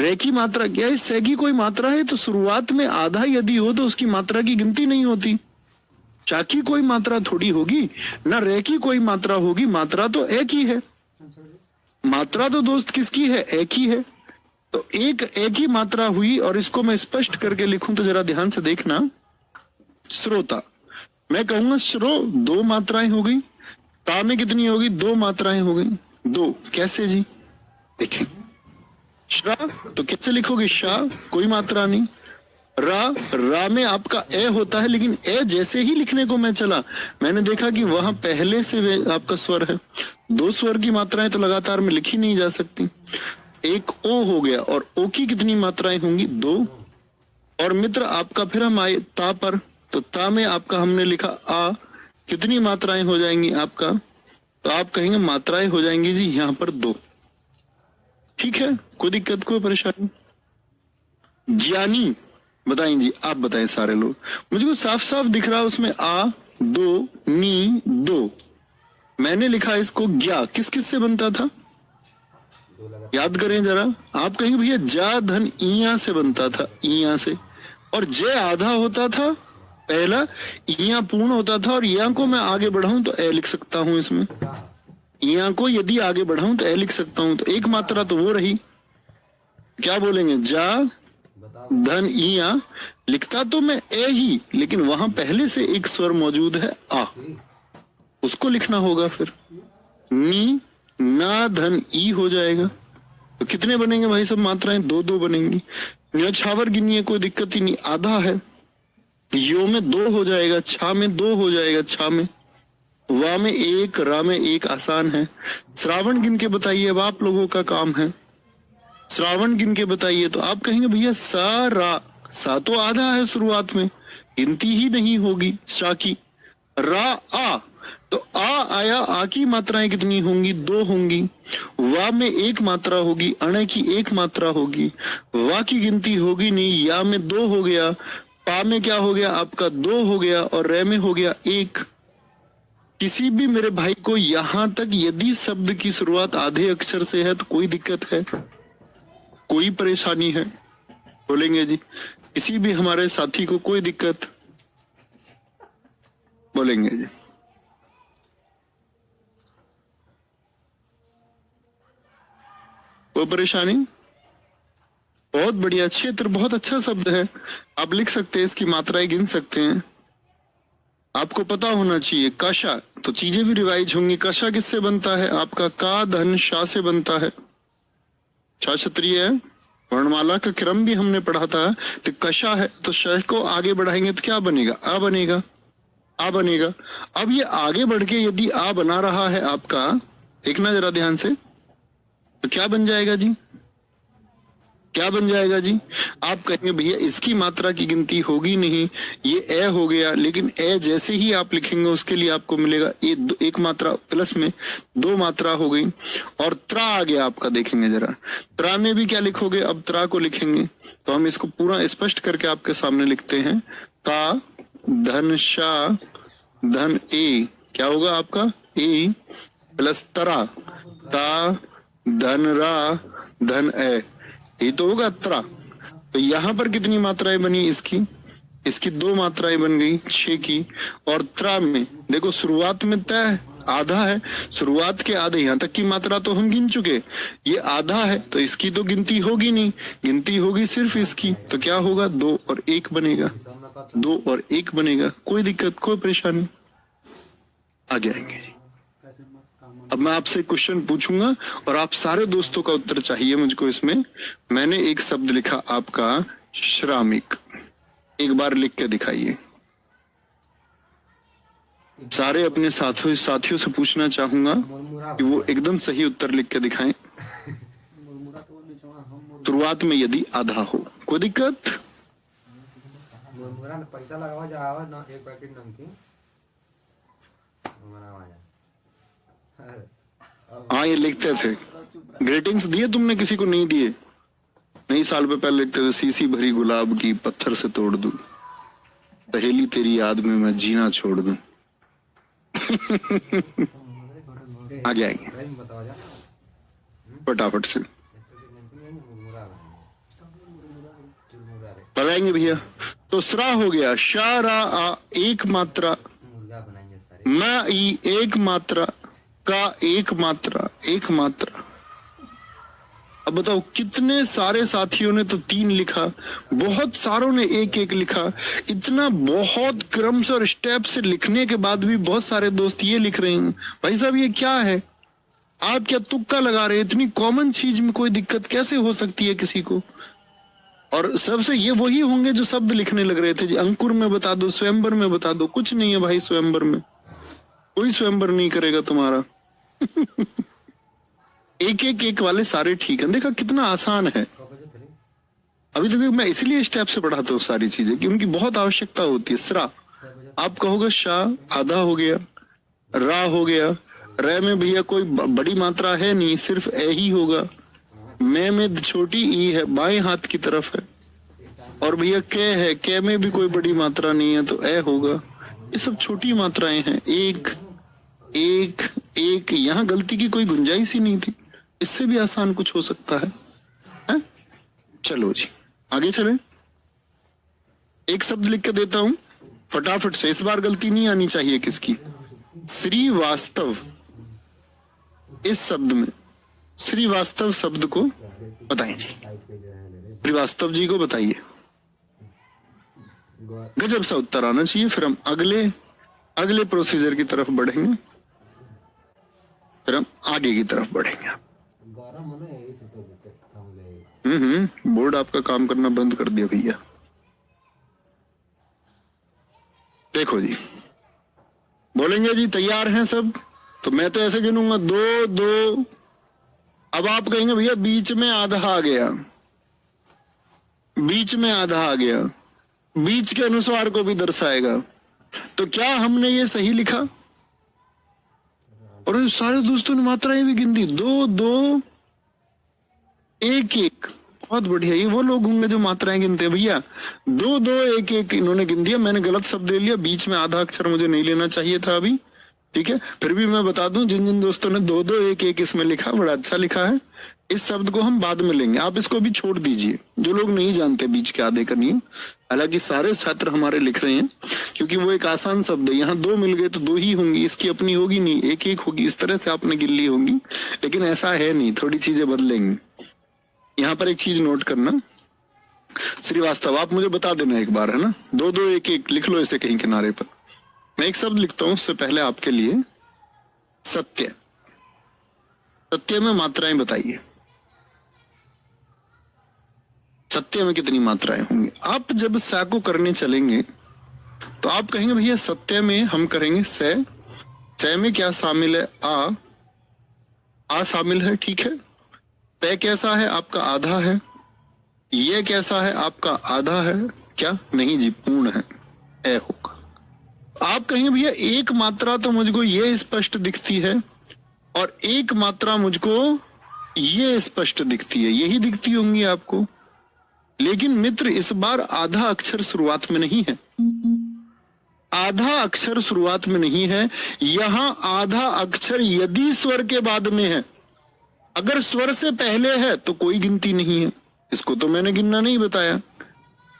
रे की मात्रा क्या है? से की कोई मात्रा है तो शुरुआत में आधा यदि हो तो उसकी मात्रा की गिनती नहीं होती। चा की कोई मात्रा थोड़ी होगी ना, रे की कोई मात्रा होगी। मात्रा तो एक ही है। मात्रा तो दोस्त किसकी है? एक ही है। तो एक ही मात्रा हुई। और इसको मैं स्पष्ट करके लिखूं तो जरा ध्यान से देखना। श्रोता मैं कहूंगा श्रो 2 मात्राएं हो गई। ता में कितनी होगी? 2 मात्राएं हो गई। 2 कैसे जी? देखें श्रा तो कैसे लिखोगे? शा कोई मात्रा नहीं। रा में आपका ए होता है, लेकिन ए जैसे ही लिखने को मैं चला मैंने देखा कि वहां पहले से आपका स्वर है। 2 स्वर की मात्राएं तो लगातार में लिखी नहीं जा सकती। एक ओ हो गया और ओ की कितनी मात्राएं होंगी? 2। और मित्र आपका फिर हम आए ता पर, तो ता में आपका हमने लिखा आ, कितनी मात्राएं हो जाएंगी आपका? तो आप कहेंगे मात्राएं हो जाएंगी जी यहाँ पर 2। ठीक है, कोई दिक्कत कोई परेशानी? ज्ञानी बताएं जी, आप बताएं सारे लोग। मुझको साफ साफ दिख रहा है उसमें आ 2 नी 2। मैंने लिखा इसको ज्ञा, किस किस से बनता था याद करें जरा। आप कहेंगे भैया जा धन इया से बनता था, इया से। और जय आधा होता था पहला, इया पूर्ण होता था। और या को मैं आगे बढ़ाऊं तो ए लिख सकता हूं इसमें। इया को यदि आगे बढ़ाऊं तो ए लिख सकता हूं। तो 1 मात्रा तो वो रही। क्या बोलेंगे? जा धन इया। लिखता तो मैं ए ही, लेकिन वहां पहले से एक स्वर मौजूद है आ, उसको लिखना होगा। फिर नी ना धन ई हो जाएगा। तो कितने बनेंगे भाई सब मात्राएं? 2 बनेंगी। न्यौछावर गिनिए, कोई दिक्कत ही नहीं, आधा है। यो में 2 हो जाएगा, छा में 2 हो जाएगा, छा में। वा में एक, रा में एक आसान है। श्रावण गिन के बताइए, अब आप लोगों का काम है। श्रावण गिन के बताइए तो आप कहेंगे भैया सा रा, सा तो आधा है शुरुआत में, गिनती ही नहीं होगी सा की। रा आ, तो आ आया, आ की मात्राएं कितनी होंगी? 2 होंगी। वा में एक मात्रा होगी, अण की एक मात्रा होगी, वा की गिनती होगी नहीं, या में 2 हो गया, पा में क्या हो गया आपका 2 हो गया, और रे में हो गया 1। किसी भी मेरे भाई को यहां तक यदि शब्द की शुरुआत आधे अक्षर से है तो कोई दिक्कत है, कोई परेशानी है? बोलेंगे जी? किसी भी हमारे साथी को कोई दिक्कत? बोलेंगे जी? कोई परेशानी? बहुत बढ़िया, क्षेत्र बहुत अच्छा शब्द है, आप लिख सकते हैं, इसकी मात्राएं गिन सकते हैं। आपको पता होना चाहिए कशा, तो चीजें भी रिवाइज होंगी। कशा किससे बनता है आपका? का धन शा से बनता है। शा क्षत्रिय है, वर्णमाला का क्रम भी हमने पढ़ा था। तो कशा है तो श को आगे बढ़ाएंगे तो क्या बनेगा? आ बनेगा, आ बनेगा। अब ये आगे बढ़ के यदि आ बना रहा है आपका, देखना जरा ध्यान से, तो क्या बन जाएगा जी? क्या बन जाएगा जी? आप कहेंगे भैया इसकी मात्रा की गिनती होगी नहीं, ये ए हो गया, लेकिन ए जैसे ही आप लिखेंगे उसके लिए आपको मिलेगा एक मात्रा प्लस में 2 मात्रा हो गई, और त्रा आ गया आपका। देखेंगे जरा, त्रा में भी क्या लिखोगे? अब त्रा को लिखेंगे तो हम इसको पूरा स्पष्ट करके आपके सामने लिखते हैं। का धन शा धन ए, क्या होगा आपका? ए प्लस तरा, ता धन रा धन ए, ये तो होगा त्रा। तो यहां पर कितनी मात्राएं बनी इसकी? इसकी 2 मात्राएं बन गई 6 की। और त्रा में देखो शुरुआत में तय आधा है, शुरुआत के आधे यहां तक की मात्रा तो हम गिन चुके, ये आधा है तो इसकी तो गिनती होगी नहीं, गिनती होगी सिर्फ इसकी। तो क्या होगा? 2 और 1 बनेगा, 2 और 1 बनेगा। कोई दिक्कत, कोई परेशानी? आगे आएंगे। अब मैं आपसे क्वेश्चन पूछूंगा और आप सारे दोस्तों का उत्तर चाहिए मुझको। इसमें मैंने एक शब्द लिखा आपका श्रामिक, एक बार लिख के दिखाइए। सारे अपने साथियों से पूछना चाहूंगा कि वो एकदम सही उत्तर लिख के दिखाएं। शुरुआत में यदि आधा हो, कोई दिक्कत? पैसा लगावा जावा ना, एक पैकेट नमकीन। हाँ ये लिखते थे। ग्रीटिंग्स दिए तुमने किसी को? नहीं दिए? नहीं, साल पे पहले लिखते थे सीसी भरी गुलाब की पत्थर से तोड़ दूं, सहेली तेरी याद में मैं जीना छोड़ दूं। आगे आएंगे फटाफट से बताएंगे भैया। तो सरा हो गया, शा रा आ एक मात्रा, मा ई एक मात्रा, का एक मात्रा, एक मात्रा। अब बताओ कितने सारे साथियों ने तो 3 लिखा, बहुत सारों ने 1-1 लिखा। इतना बहुत क्रम से और स्टेप से लिखने के बाद भी बहुत सारे दोस्त ये लिख रहे हैं भाई साहब ये क्या है, आप क्या तुक्का लगा रहे हैं? इतनी कॉमन चीज में कोई दिक्कत कैसे हो सकती है किसी को? और सबसे ये वही होंगे जो शब्द लिखने लग रहे थे जी, अंकुर में बता दो, स्वयंवर में बता दो। कुछ नहीं है भाई स्वयंवर में, कोई स्वयंवर नहीं करेगा तुम्हारा। एक वाले सारे ठीक है। देखा कितना आसान है। अभी तक मैं इसलिए स्टेप से पढ़ाता हूँ सारी चीजें कि उनकी बहुत आवश्यकता होती है। सरा आप कहोगे, शाह आधा हो गया, रा हो गया, रे में भैया कोई बड़ी मात्रा है नहीं, सिर्फ ए ही होगा। में छोटी ई है, बाएं हाथ की तरफ है। और भैया के है, के में भी कोई बड़ी मात्रा नहीं है तो ए होगा। ये सब छोटी मात्राएं हैं। एक एक एक, यहाँ गलती की कोई गुंजाइश ही नहीं थी। इससे भी आसान कुछ हो सकता है? चलो जी आगे चले। एक शब्द लिख के देता हूं फटाफट से, इस बार गलती नहीं आनी चाहिए किसकी। श्रीवास्तव, इस शब्द में श्रीवास्तव शब्द को बताइए जी, श्रीवास्तव जी को बताइए। गजब सा उत्तर आना चाहिए। फिर हम अगले प्रोसीजर की तरफ बढ़ेंगे, फिर हम आगे की तरफ बढ़ेंगे। बोर्ड आपका काम करना बंद कर दिया भैया। देखो जी बोलेंगे जी तैयार हैं सब, तो मैं तो ऐसे गिनूंगा 2 2। अब आप कहेंगे भैया बीच में आधा आ गया, बीच में आधा आ गया, बीच के अनुस्वार को भी दर्शाएगा, तो क्या हमने ये सही लिखा? और सारे दोस्तों ने मात्राएं भी गिन दी, 2 2 1 1। बहुत बढ़िया, ये वो लोग होंगे जो मात्राएं गिनते हैं भैया। 2 2 1 1 इन्होंने गिन दिया, मैंने गलत शब्द ले लिया, बीच में आधा अक्षर मुझे नहीं लेना चाहिए था अभी, ठीक है। फिर भी मैं बता दूं, जिन जिन दोस्तों ने 2 2 1 1 इसमें लिखा, बड़ा अच्छा लिखा है। इस शब्द को हम बाद में लेंगे, आप इसको भी छोड़ दीजिए, जो लोग नहीं जानते बीच के आधे का नियम। हालांकि सारे छात्र हमारे लिख रहे हैं, क्योंकि वो एक आसान शब्द है। यहाँ 2 मिल गए तो 2 ही होंगी, इसकी अपनी होगी नहीं, 1 1 होगी, इस तरह से आपने गिन ली होंगी। लेकिन ऐसा है नहीं, थोड़ी चीजें बदलेंगी। यहाँ पर एक चीज नोट करना, श्रीवास्तव आप मुझे बता देना एक बार, है ना। 2 2 1 1 लिख लो इसे कहीं किनारे पर। मैं एक शब्द लिखता हूं उससे पहले आपके लिए, सत्य। सत्य में मात्राएं बताइए, सत्य में कितनी मात्राएं होंगी? आप जब सा को करने चलेंगे तो आप कहेंगे भैया सत्य में हम करेंगे से में क्या शामिल है? आ शामिल है, ठीक है। पे कैसा है? आपका आधा है। ये कैसा है? आपका आधा है। क्या? नहीं जी, पूर्ण है, ए होगा। आप कहेंगे भैया एक मात्रा तो मुझको ये स्पष्ट दिखती है और एक मात्रा मुझको ये स्पष्ट दिखती है, यही दिखती होंगी आपको। लेकिन मित्र इस बार आधा अक्षर शुरुआत में नहीं है, आधा अक्षर शुरुआत में नहीं है। यहां आधा अक्षर यदि स्वर के बाद में है, अगर स्वर से पहले है तो कोई गिनती नहीं है। इसको तो मैंने गिनना नहीं बताया,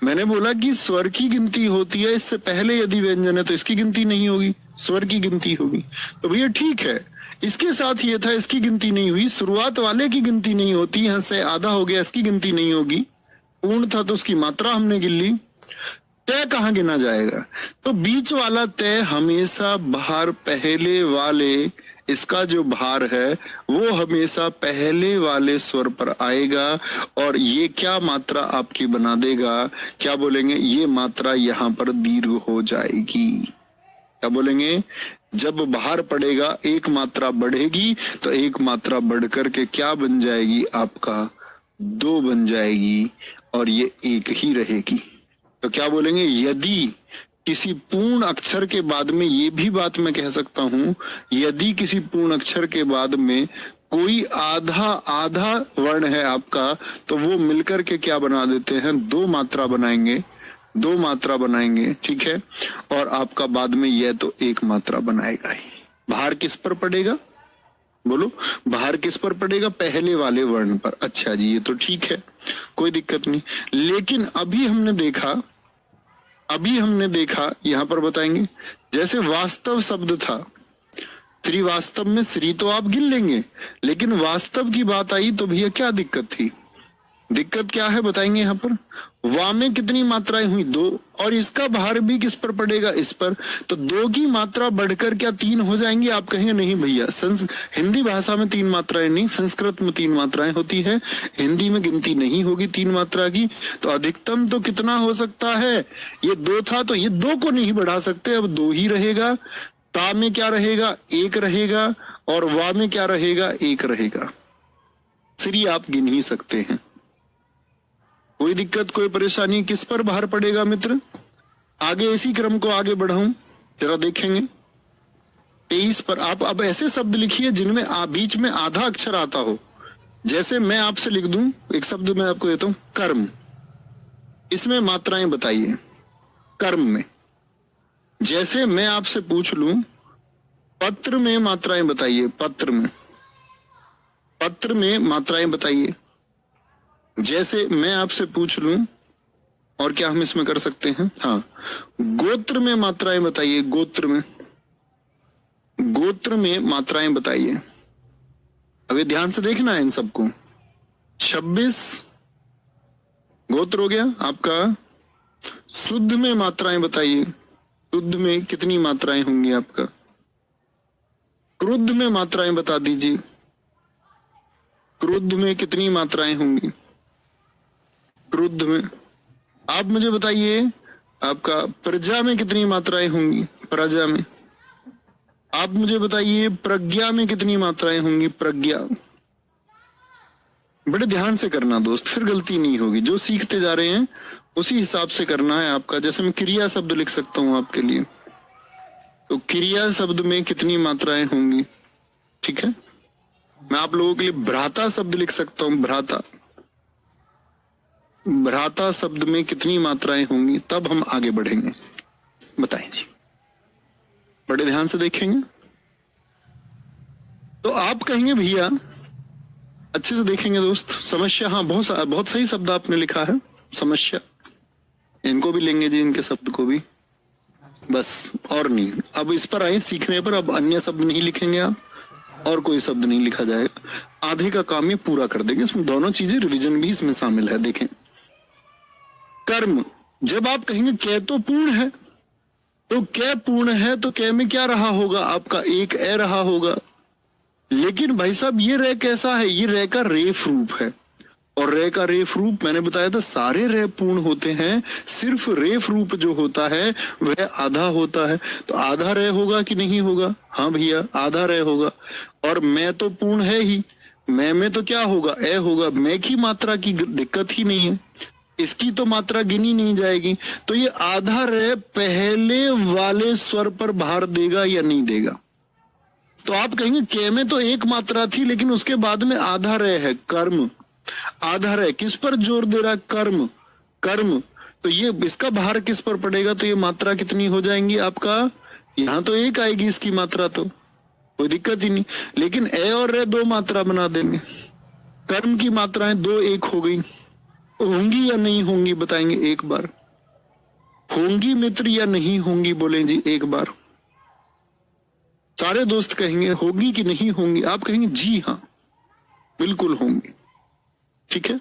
मैंने बोला कि स्वर की गिनती होती है, इससे पहले यदि व्यंजन है तो इसकी गिनती नहीं होगी, स्वर की गिनती होगी। तो भैया ठीक है, इसके साथ ये था, इसकी गिनती नहीं हुई। शुरुआत वाले की गिनती नहीं होती, यहां से आधा हो गया, इसकी गिनती नहीं होगी। पूर्ण था तो उसकी मात्रा हमने गिन ली। तय कहाँ गिना जाएगा? तो बीच वाला तय हमेशा बाहर पहले वाले, इसका जो भार है वो हमेशा पहले वाले स्वर पर आएगा और ये क्या मात्रा आपकी बना देगा? क्या बोलेंगे? ये मात्रा यहाँ पर दीर्घ हो जाएगी। क्या बोलेंगे? जब बाहर पड़ेगा एक मात्रा बढ़ेगी तो एक मात्रा बढ़ करके क्या बन जाएगी? आपका 2 बन जाएगी और ये 1 ही रहेगी। तो क्या बोलेंगे? यदि किसी पूर्ण अक्षर के बाद में, ये भी बात मैं कह सकता हूं, यदि किसी पूर्ण अक्षर के बाद में कोई आधा वर्ण है आपका, तो वो मिलकर के क्या बना देते हैं? 2 मात्रा बनाएंगे, 2 मात्रा बनाएंगे, ठीक है। और आपका बाद में यह तो 1 मात्रा बनाएगा ही। बाहर किस पर पड़ेगा? बोलो, बाहर किस पर पड़ेगा? पहले वाले वर्ण पर। अच्छा जी, ये तो ठीक है, कोई दिक्कत नहीं। लेकिन अभी हमने देखा यहां पर बताएंगे, जैसे वास्तव शब्द था, श्रीवास्तव में श्री तो आप गिन लेंगे, लेकिन वास्तव की बात आई तो भैया क्या दिक्कत थी? दिक्कत क्या है बताएंगे। यहाँ पर वा में कितनी मात्राएं हुई? 2, और इसका भार भी किस पर पड़ेगा? इस पर। तो 2 की मात्रा बढ़कर क्या 3 हो जाएंगी? आप कहेंगे नहीं भैया, हिंदी भाषा में 3 मात्राएं नहीं, संस्कृत में 3 मात्राएं होती है, हिंदी में गिनती नहीं होगी 3 मात्रा की। तो अधिकतम तो कितना हो सकता है? ये 2 था तो ये 2 को नहीं बढ़ा सकते, अब 2 ही रहेगा। ता में क्या रहेगा? 1 रहेगा, और वा में क्या रहेगा? 1 रहेगा। श्री आप गिन ही सकते हैं, कोई दिक्कत, कोई परेशानी। किस पर भार पड़ेगा मित्र? आगे इसी क्रम को आगे बढ़ाऊं, जरा देखेंगे 23 पर। आप अब ऐसे शब्द लिखिए जिनमें बीच में आधा अक्षर आता हो। जैसे मैं आपसे लिख दूं, एक शब्द मैं आपको देता हूं, कर्म। इसमें मात्राएं बताइए कर्म में। जैसे मैं आपसे पूछ लूं, पत्र में मात्राएं बताइए, पत्र में मात्राएं बताइए। जैसे मैं आपसे पूछ लूं, और क्या हम इसमें कर सकते हैं? हाँ, गोत्र में मात्राएं बताइए, गोत्र में मात्राएं बताइए। अभी ध्यान से देखना है इन सबको। 26 गोत्र हो गया आपका। शुद्ध में मात्राएं बताइए, शुद्ध में कितनी मात्राएं होंगी आपका? क्रुद्ध में मात्राएं बता दीजिए, क्रुद्ध में कितनी मात्राएं होंगी? क्रुद्ध में आप मुझे बताइए, आपका प्रजा में कितनी मात्राएं होंगी? प्रजा में आप मुझे बताइए प्रज्ञा में कितनी मात्राएं होंगी? प्रज्ञा, बड़े ध्यान से करना दोस्त, फिर गलती नहीं होगी। जो सीखते जा रहे हैं उसी हिसाब से करना है आपका। जैसे मैं क्रिया शब्द लिख सकता हूं आपके लिए, तो क्रिया शब्द में कितनी मात्राएं होंगी? ठीक है, मैं आप लोगों के लिए भ्राता शब्द लिख सकता हूं। भ्राता, भ्राता शब्द में कितनी मात्राएं होंगी? तब हम आगे बढ़ेंगे। बताएं जी, बड़े ध्यान से देखेंगे तो आप कहेंगे भैया, अच्छे से देखेंगे दोस्त। समस्या, हाँ बहुत सही शब्द आपने लिखा है, समस्या। इनको भी लेंगे जी, इनके शब्द को भी, बस और नहीं। अब इस पर आए सीखने पर, अब अन्य शब्द नहीं लिखेंगे आप, और कोई शब्द नहीं लिखा जाएगा। आधे का काम ये पूरा कर देंगे। इसमें दोनों चीजें, रिवीजन भी इसमें शामिल है। देखें, कर्म, जब आप कहेंगे कै तो पूर्ण है, तो कै पूर्ण है तो कै में क्या रहा होगा आपका? एक ए रहा होगा। लेकिन भाई साहब ये रे कैसा है? ये रे का रेफ रूप है, और रे का रेफ रूप मैंने बताया था, सारे रे पूर्ण होते हैं, सिर्फ रेफ रूप जो होता है वह आधा होता है। तो आधा रे होगा कि नहीं होगा? हाँ भैया, आधा रे होगा। और मैं तो पूर्ण है ही, मैं में तो क्या होगा? ए होगा। मैं की मात्रा की दिक्कत ही नहीं है, इसकी तो मात्रा गिनी नहीं जाएगी। तो ये आधा रे पहले वाले स्वर पर भार देगा या नहीं देगा? तो आप कहेंगे के में तो एक मात्रा थी, लेकिन उसके बाद में आधा रे है। कर्म, आधा रे किस पर जोर दे रहा है? कर्म, कर्म। तो ये इसका भार किस पर पड़ेगा? तो ये मात्रा कितनी हो जाएंगी आपका? यहाँ तो एक आएगी इसकी मात्रा, तो कोई दिक्कत ही नहीं। लेकिन ए और रे दो मात्रा बना देंगे। कर्म की मात्राएं दो एक हो गई। होंगी या नहीं होंगी बताएंगे एक बार। होंगी मित्र या नहीं होंगी? बोले जी एक बार। सारे दोस्त कहेंगे होगी कि नहीं होंगी? आप कहेंगे जी हाँ बिल्कुल होंगी। ठीक है,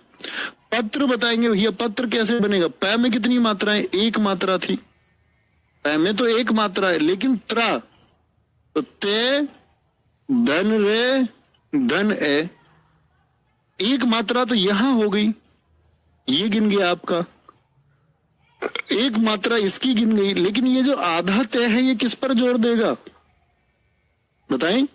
पत्र बताएंगे भैया, पत्र कैसे बनेगा? पै में कितनी मात्राएं? एक मात्रा थी। पै में तो एक मात्रा है, लेकिन त्रा, तो ते धन रे धन ए, एक मात्रा तो यहां हो गई, ये गिन गया आपका। एक मात्रा इसकी गिन गई। लेकिन ये जो आधा तय है ये किस पर जोर देगा बताएं?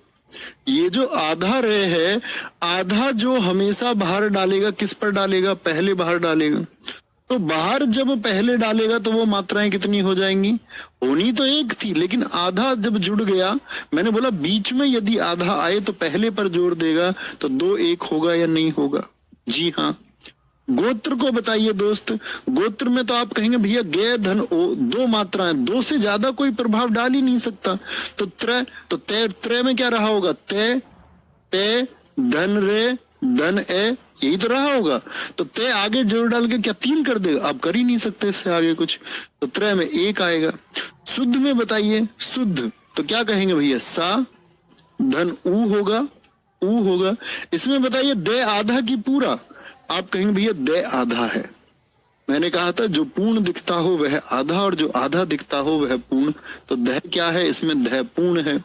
ये जो आधा रे है, आधा जो हमेशा बाहर डालेगा, किस पर डालेगा? पहले बाहर डालेगा। तो बाहर जब पहले डालेगा तो वो मात्राएं कितनी हो जाएंगी? होनी तो एक थी, लेकिन आधा जब जुड़ गया, मैंने बोला बीच में यदि आधा आए तो पहले पर जोर देगा, तो दो एक होगा या नहीं होगा? जी हाँ। गोत्र को बताइए दोस्त। गोत्र में तो आप कहेंगे भैया गे धन ओ, दो मात्राएं, दो से ज्यादा कोई प्रभाव डाल ही नहीं सकता। तो त्रय, तो त्रय में क्या रहा होगा? ते ते धन रे धन ए, यही तो रहा होगा। तो ते आगे जोर डाल के क्या तीन कर देगा? आप कर ही नहीं सकते इससे आगे कुछ। तो त्रय में एक आएगा। शुद्ध में बताइए, शुद्ध तो क्या कहेंगे भैया? सा धन ऊ होगा, ऊ होगा। इसमें बताइए दे आधा की पूरा? आप कहेंगे भैया दे आधा है। मैंने कहा था जो पूर्ण दिखता हो वह आधा, और जो आधा दिखता हो वह पूर्ण। तो दह क्या है? इसमें दह पूर्ण है।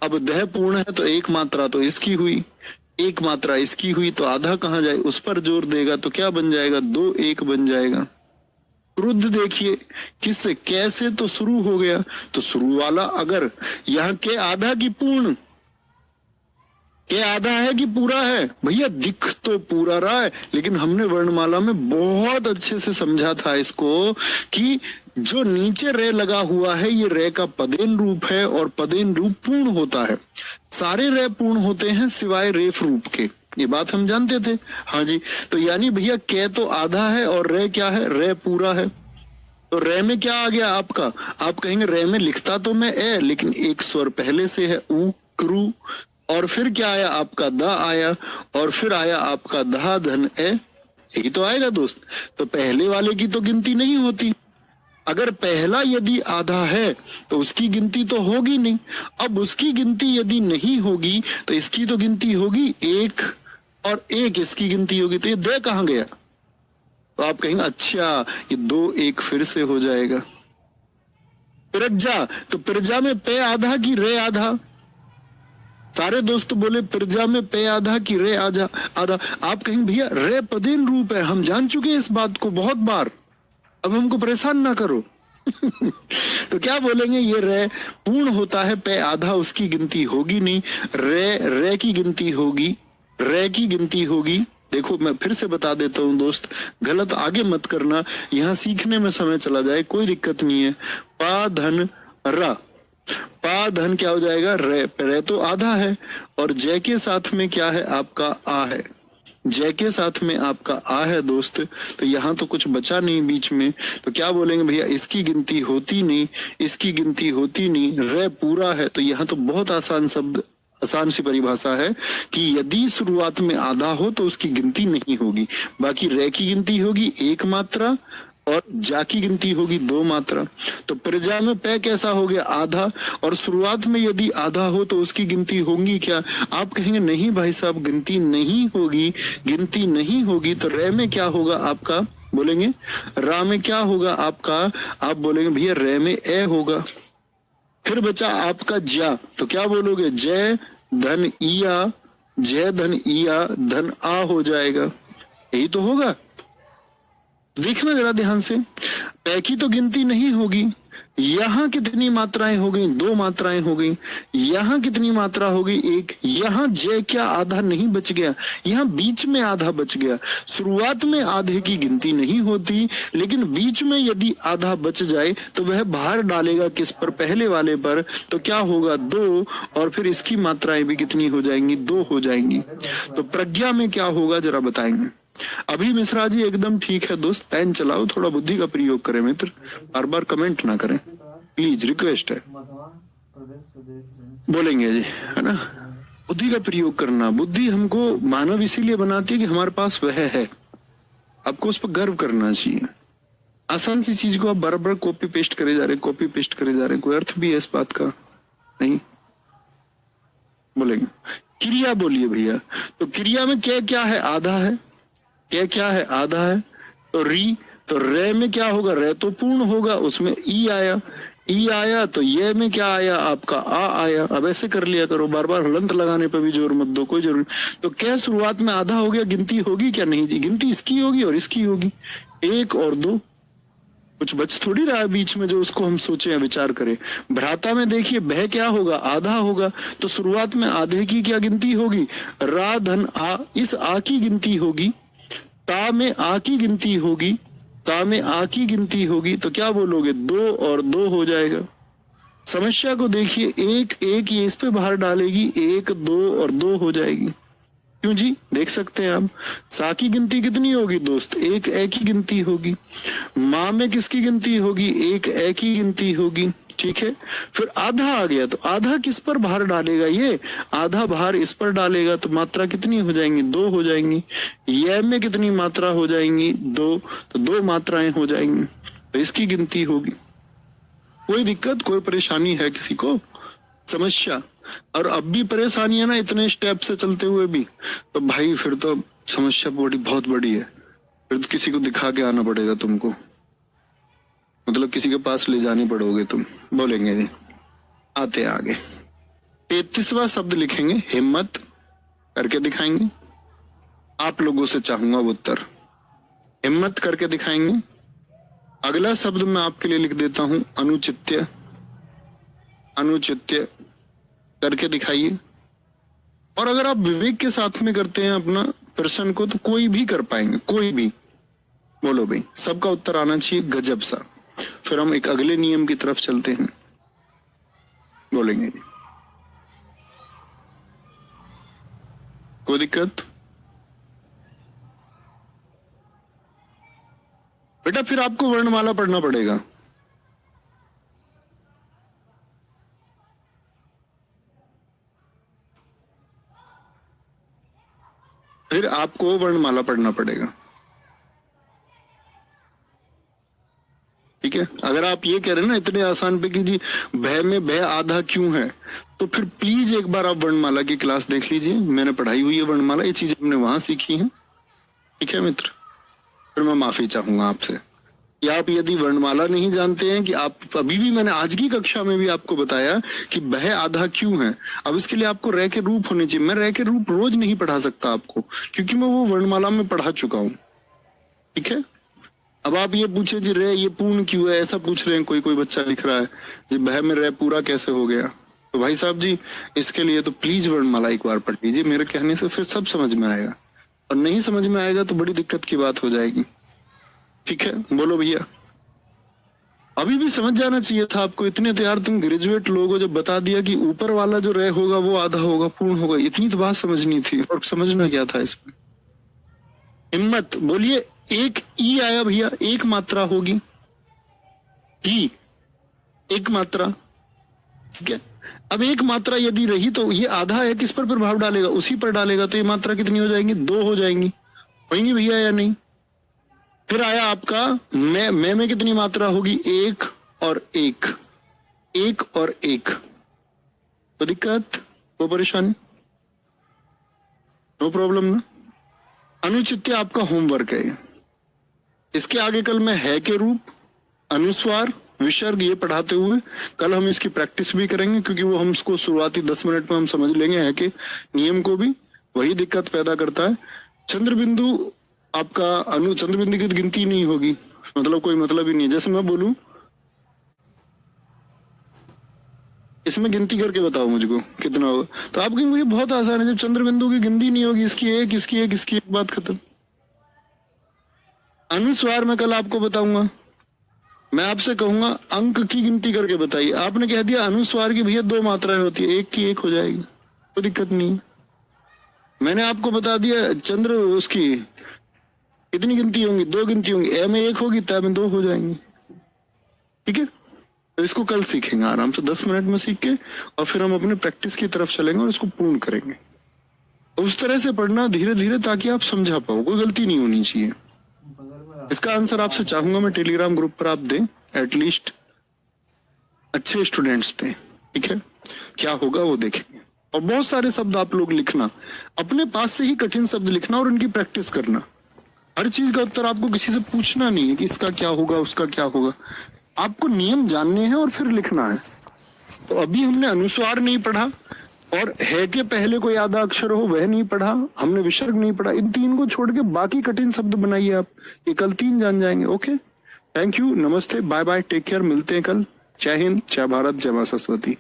अब दह पूर्ण है तो एक मात्रा तो इसकी हुई, एक मात्रा इसकी हुई, तो आधा कहाँ जाए? उस पर जोर देगा तो क्या बन जाएगा? दो एक बन जाएगा। क्रुद्ध देखिए किससे? कैसे तो शुरू हो गया, तो शुरू वाला अगर यहाँ के आधा की पूर्ण, के आधा है कि पूरा है? भैया दिख तो पूरा रहा है, लेकिन हमने वर्णमाला में बहुत अच्छे से समझा था इसको कि जो नीचे रे लगा हुआ है ये रे का पदेन रूप है, और पदेन रूप पूर्ण होता है। सारे रे पूर्ण होते हैं सिवाय रेफ रूप के, ये बात हम जानते थे। हाँ जी, तो यानी भैया के तो आधा है और रे क्या है? रे पूरा है। तो रे में क्या आ गया आपका? आप कहेंगे रे में लिखता तो मैं ए, लेकिन एक स्वर पहले से है ऊ, क्रू, और फिर क्या आया आपका? दा आया, और फिर आया आपका धा धन ए, यही तो आएगा दोस्त। तो पहले वाले की तो गिनती नहीं होती। अगर पहला यदि आधा है तो उसकी गिनती तो होगी नहीं। अब उसकी गिनती यदि नहीं होगी तो इसकी तो गिनती होगी एक, और एक इसकी गिनती होगी। तो ये दे कहाँ गया? तो आप कहेंगे अच्छा ये दो एक फिर से हो जाएगा। प्रज्ञा, तो प्रज्ञा में पे आधा की रे आधा? सारे दोस्त बोले प्रजा में पे आधा की रे आधा आधा। आप कहेंगे भैया रे पदेन रूप है, हम जान चुके हैं इस बात को बहुत बार, अब हमको परेशान ना करो। तो क्या बोलेंगे, ये रे पूर्ण होता है, पे आधा, उसकी गिनती होगी नहीं। रे की गिनती होगी, रे की गिनती होगी। देखो मैं फिर से बता देता हूं दोस्त, गलत आगे मत करना, यहाँ सीखने में समय चला जाए, कोई दिक्कत नहीं है। पा धन रा, पा धन क्या हो जाएगा, रे तो आधा है, और जय के साथ में क्या है आपका आ है, जय के साथ में आपका आ है दोस्त। तो यहाँ तो कुछ बचा नहीं बीच में, तो क्या बोलेंगे भैया, इसकी गिनती होती नहीं, इसकी गिनती होती नहीं, रे पूरा है। तो यहाँ तो बहुत आसान शब्द, आसान सी परिभाषा है कि यदि शुरुआत में आधा हो तो उसकी गिनती नहीं होगी, बाकी रे की गिनती होगी एक मात्रा और जा की गिनती होगी दो मात्रा। तो प्रजा में पे कैसा हो गया, आधा, और शुरुआत में यदि आधा हो तो उसकी गिनती होगी क्या? आप कहेंगे नहीं भाई साहब गिनती नहीं होगी, गिनती नहीं होगी। तो रे में क्या होगा आपका, बोलेंगे रा में क्या होगा आपका, आप बोलेंगे भैया रे में ए होगा। फिर बचा आपका ज्या, तो क्या बोलोगे, जय धन इया, जय धन इया, धन आ हो जाएगा, यही तो होगा। देखना जरा ध्यान से, पै की तो गिनती नहीं होगी, यहाँ कितनी मात्राएं हो गई, दो मात्राएं हो गई, यहाँ कितनी मात्रा हो गई, एक, यहाँ जय क्या आधा नहीं बच गया, यहाँ बीच में आधा बच गया। शुरुआत में आधे की गिनती नहीं होती, लेकिन बीच में यदि आधा बच जाए तो वह बाहर डालेगा किस पर, पहले वाले पर, तो क्या होगा, दो, और फिर इसकी मात्राएं भी कितनी हो जाएंगी, दो हो जाएंगी। तो प्रज्ञा में क्या होगा जरा बताएंगे। अभी मिश्रा जी एकदम ठीक है दोस्त, पेन चलाओ, थोड़ा बुद्धि का प्रयोग करें मित्र, बार बार कमेंट ना करें प्लीज, रिक्वेस्ट है। बोलेंगे जी, है ना, बुद्धि का प्रयोग करना। बुद्धि हमको मानव इसीलिए बनाती है कि हमारे पास वह है, आपको उस पर गर्व करना चाहिए। आसान सी चीज को आप बार बार कॉपी पेस्ट करे जा रहे, कॉपी पेस्ट करे जा रहे, कोई अर्थ भी है इस बात का नहीं। बोलेंगे क्रिया, बोलिए भैया, तो क्रिया में क्या क्या है, आधा है, क्या क्या है, आधा है। तो री, तो रे में क्या होगा, रे तो पूर्ण होगा, उसमें ई आया, ई आया, तो ये में क्या आया आपका आ आया। अब ऐसे कर लिया करो, बार बार हलंत लगाने पर भी जोर मत दो, कोई जरूरी। तो क्या शुरुआत में आधा हो गया, गिनती होगी क्या, नहीं जी, गिनती इसकी होगी और इसकी होगी, एक और दो, कुछ बच थोड़ी रहा है बीच में जो उसको हम सोचे या विचार करें। भ्राता में देखिए बह क्या होगा, आधा होगा, तो शुरुआत में आधे की क्या गिनती होगी, रा धन आ, इस आ की गिनती होगी, ता में आ की गिनती होगी, ता में आ की गिनती होगी, तो क्या बोलोगे, दो और दो हो जाएगा। समस्या को देखिए, एक एक ये इस पे बाहर डालेगी, एक दो और दो हो जाएगी। क्यों जी, देख सकते हैं आप, सा की गिनती कितनी होगी दोस्त, एक ए की गिनती होगी। माँ में किसकी गिनती होगी, एक ए की गिनती होगी, ठीक है। फिर आधा आ गया, तो आधा किस पर बाहर डालेगा, ये आधा बाहर इस पर डालेगा, तो मात्रा कितनी हो जाएंगी, दो हो जाएंगी। ये में कितनी मात्रा हो जाएंगी, दो, तो दो मात्राएं हो जाएंगी, तो इसकी गिनती होगी। कोई दिक्कत, कोई परेशानी है किसी को, समस्या? और अब भी परेशानी है ना इतने स्टेप से चलते हुए भी, तो भाई फिर तो समस्या बहुत बड़ी है, फिर तो किसी को दिखा के आना पड़ेगा तुमको, मतलब किसी के पास ले जाने पड़ोगे तुम। बोलेंगे जी, आते हैं आगे। 33वां शब्द लिखेंगे, हिम्मत करके दिखाएंगे। आप लोगों से चाहूंगा उत्तर, हिम्मत करके दिखाएंगे। अगला शब्द मैं आपके लिए लिख देता हूं, अनुचित्य, अनुचित्य करके दिखाइए। और अगर आप विवेक के साथ में करते हैं अपना प्रश्न को, तो कोई भी कर पाएंगे, कोई भी। बोलो भाई, सबका उत्तर आना चाहिए गजब सा। फिर हम एक अगले नियम की तरफ चलते हैं। बोलेंगे कोई दिक्कत बेटा? फिर आपको वर्णमाला पढ़ना पड़ेगा। फिर आपको वर्णमाला पढ़ना पड़ेगा, ठीक है। अगर आप ये कह रहे हैं ना इतने आसान पे कि जी भय में भय आधा क्यों है, तो फिर प्लीज एक बार आप वर्णमाला की क्लास देख लीजिए, मैंने पढ़ाई हुई है वर्णमाला, ये चीजें हमने वहां सीखी हैं, ठीक है मित्र। फिर मैं माफी चाहूंगा आपसे कि आप यदि वर्णमाला नहीं जानते हैं, कि आप अभी भी, मैंने आज की कक्षा में भी आपको बताया कि भय आधा क्यों है। अब इसके लिए आपको रह के रूप होने चाहिए। मैं रह के रूप रोज नहीं पढ़ा सकता आपको, क्योंकि मैं वो वर्णमाला में पढ़ा चुका हूं, ठीक है। अब आप ये पूछे जी रे ये पूर्ण क्यों है, ऐसा पूछ रहे हैं, कोई बच्चा लिख रहा है जी बह में रे पूरा कैसे हो गया। तो भाई साहब जी इसके लिए तो प्लीज वर्णमाला एक बार पढ़ लीजिए, मेरे कहने से फिर सब समझ में आएगा, और नहीं समझ में आएगा तो बड़ी दिक्कत की बात हो जाएगी। ठीक है, बोलो भैया। अभी भी समझ जाना चाहिए था आपको, इतने तैयार तुम ग्रेजुएट लोग हो, जब बता दिया कि ऊपर वाला जो रे होगा वो आधा होगा पूर्ण होगा, इतनी तो बात समझनी थी, और समझना क्या था इसमें। हिम्मत बोलिए, एक ई आया भैया, एक मात्रा होगी, ई एक मात्रा, ठीक है। अब एक मात्रा यदि रही तो ये आधा है, किस पर प्रभाव डालेगा, उसी पर डालेगा, तो ये मात्रा कितनी हो जाएंगी, 2 हो जाएंगी, होंगी भैया या नहीं। फिर आया आपका मैं में कितनी मात्रा होगी, 1 और 1, 1 और 1, तो दिक्कत, वो परेशानी, नो प्रॉब्लम ना। अनुचित्य आपका होमवर्क है, इसके आगे कल मैं है के रूप, अनुस्वार, विसर्ग ये पढ़ाते हुए कल हम इसकी प्रैक्टिस भी करेंगे, क्योंकि वो हम इसको शुरुआती 10 मिनट में हम समझ लेंगे है के नियम को भी, वही दिक्कत पैदा करता है। चंद्र बिंदु आपका चंद्र बिंदु की गिनती नहीं होगी, मतलब कोई मतलब ही नहीं है। जैसे मैं बोलूं इसमें गिनती करके बताओ मुझको कितना होगा, तो आप कहेंगे ये बहुत आसान है, जब चंद्र बिंदु की गिनती नहीं होगी, इसकी एक इसकी एक इसकी एक, बात खत्म। अनुस्वार में कल आपको बताऊंगा, मैं आपसे कहूंगा अंक की गिनती करके बताइए, आपने कह दिया अनुस्वार की भैया 2 मात्राएं होती है, एक की एक हो जाएगी, कोई दिक्कत नहीं। मैंने आपको बता दिया चंद्र उसकी कितनी गिनती होंगी, 2 गिनती होंगी, ए में 1 होगी, तय में 2 हो जाएंगी, ठीक है। तो इसको कल सीखेंगे आराम से 10 मिनट में सीख के, और फिर हम अपने प्रैक्टिस की तरफ चलेंगे और इसको पूर्ण करेंगे। उस तरह से पढ़ना धीरे धीरे, ताकि आप समझा पाओ, कोई गलती नहीं होनी चाहिए। इसका आंसर आपसे चाहूंगा मैं टेलीग्राम ग्रुप पर आप दें, एटलीस्ट अच्छे स्टूडेंट्स थे, ठीक है। क्या होगा वो देखेंगे, और बहुत सारे शब्द आप लोग लिखना, अपने पास से ही कठिन शब्द लिखना और उनकी प्रैक्टिस करना। हर चीज का उत्तर आपको किसी से पूछना नहीं है कि इसका क्या होगा उसका क्या होगा, आपको नियम जानने हैं और फिर लिखना है। तो अभी हमने अनुस्वार नहीं पढ़ा, और है के पहले कोई आधा अक्षर हो वह नहीं पढ़ा, हमने विसर्ग नहीं पढ़ा, इन 3 को छोड़ के बाकी कठिन शब्द बनाइए आप, ये कल 3 जान जाएंगे। ओके, थैंक यू, नमस्ते, बाय बाय, टेक केयर, मिलते हैं कल। जय हिंद, जय भारत, जय मां सरस्वती।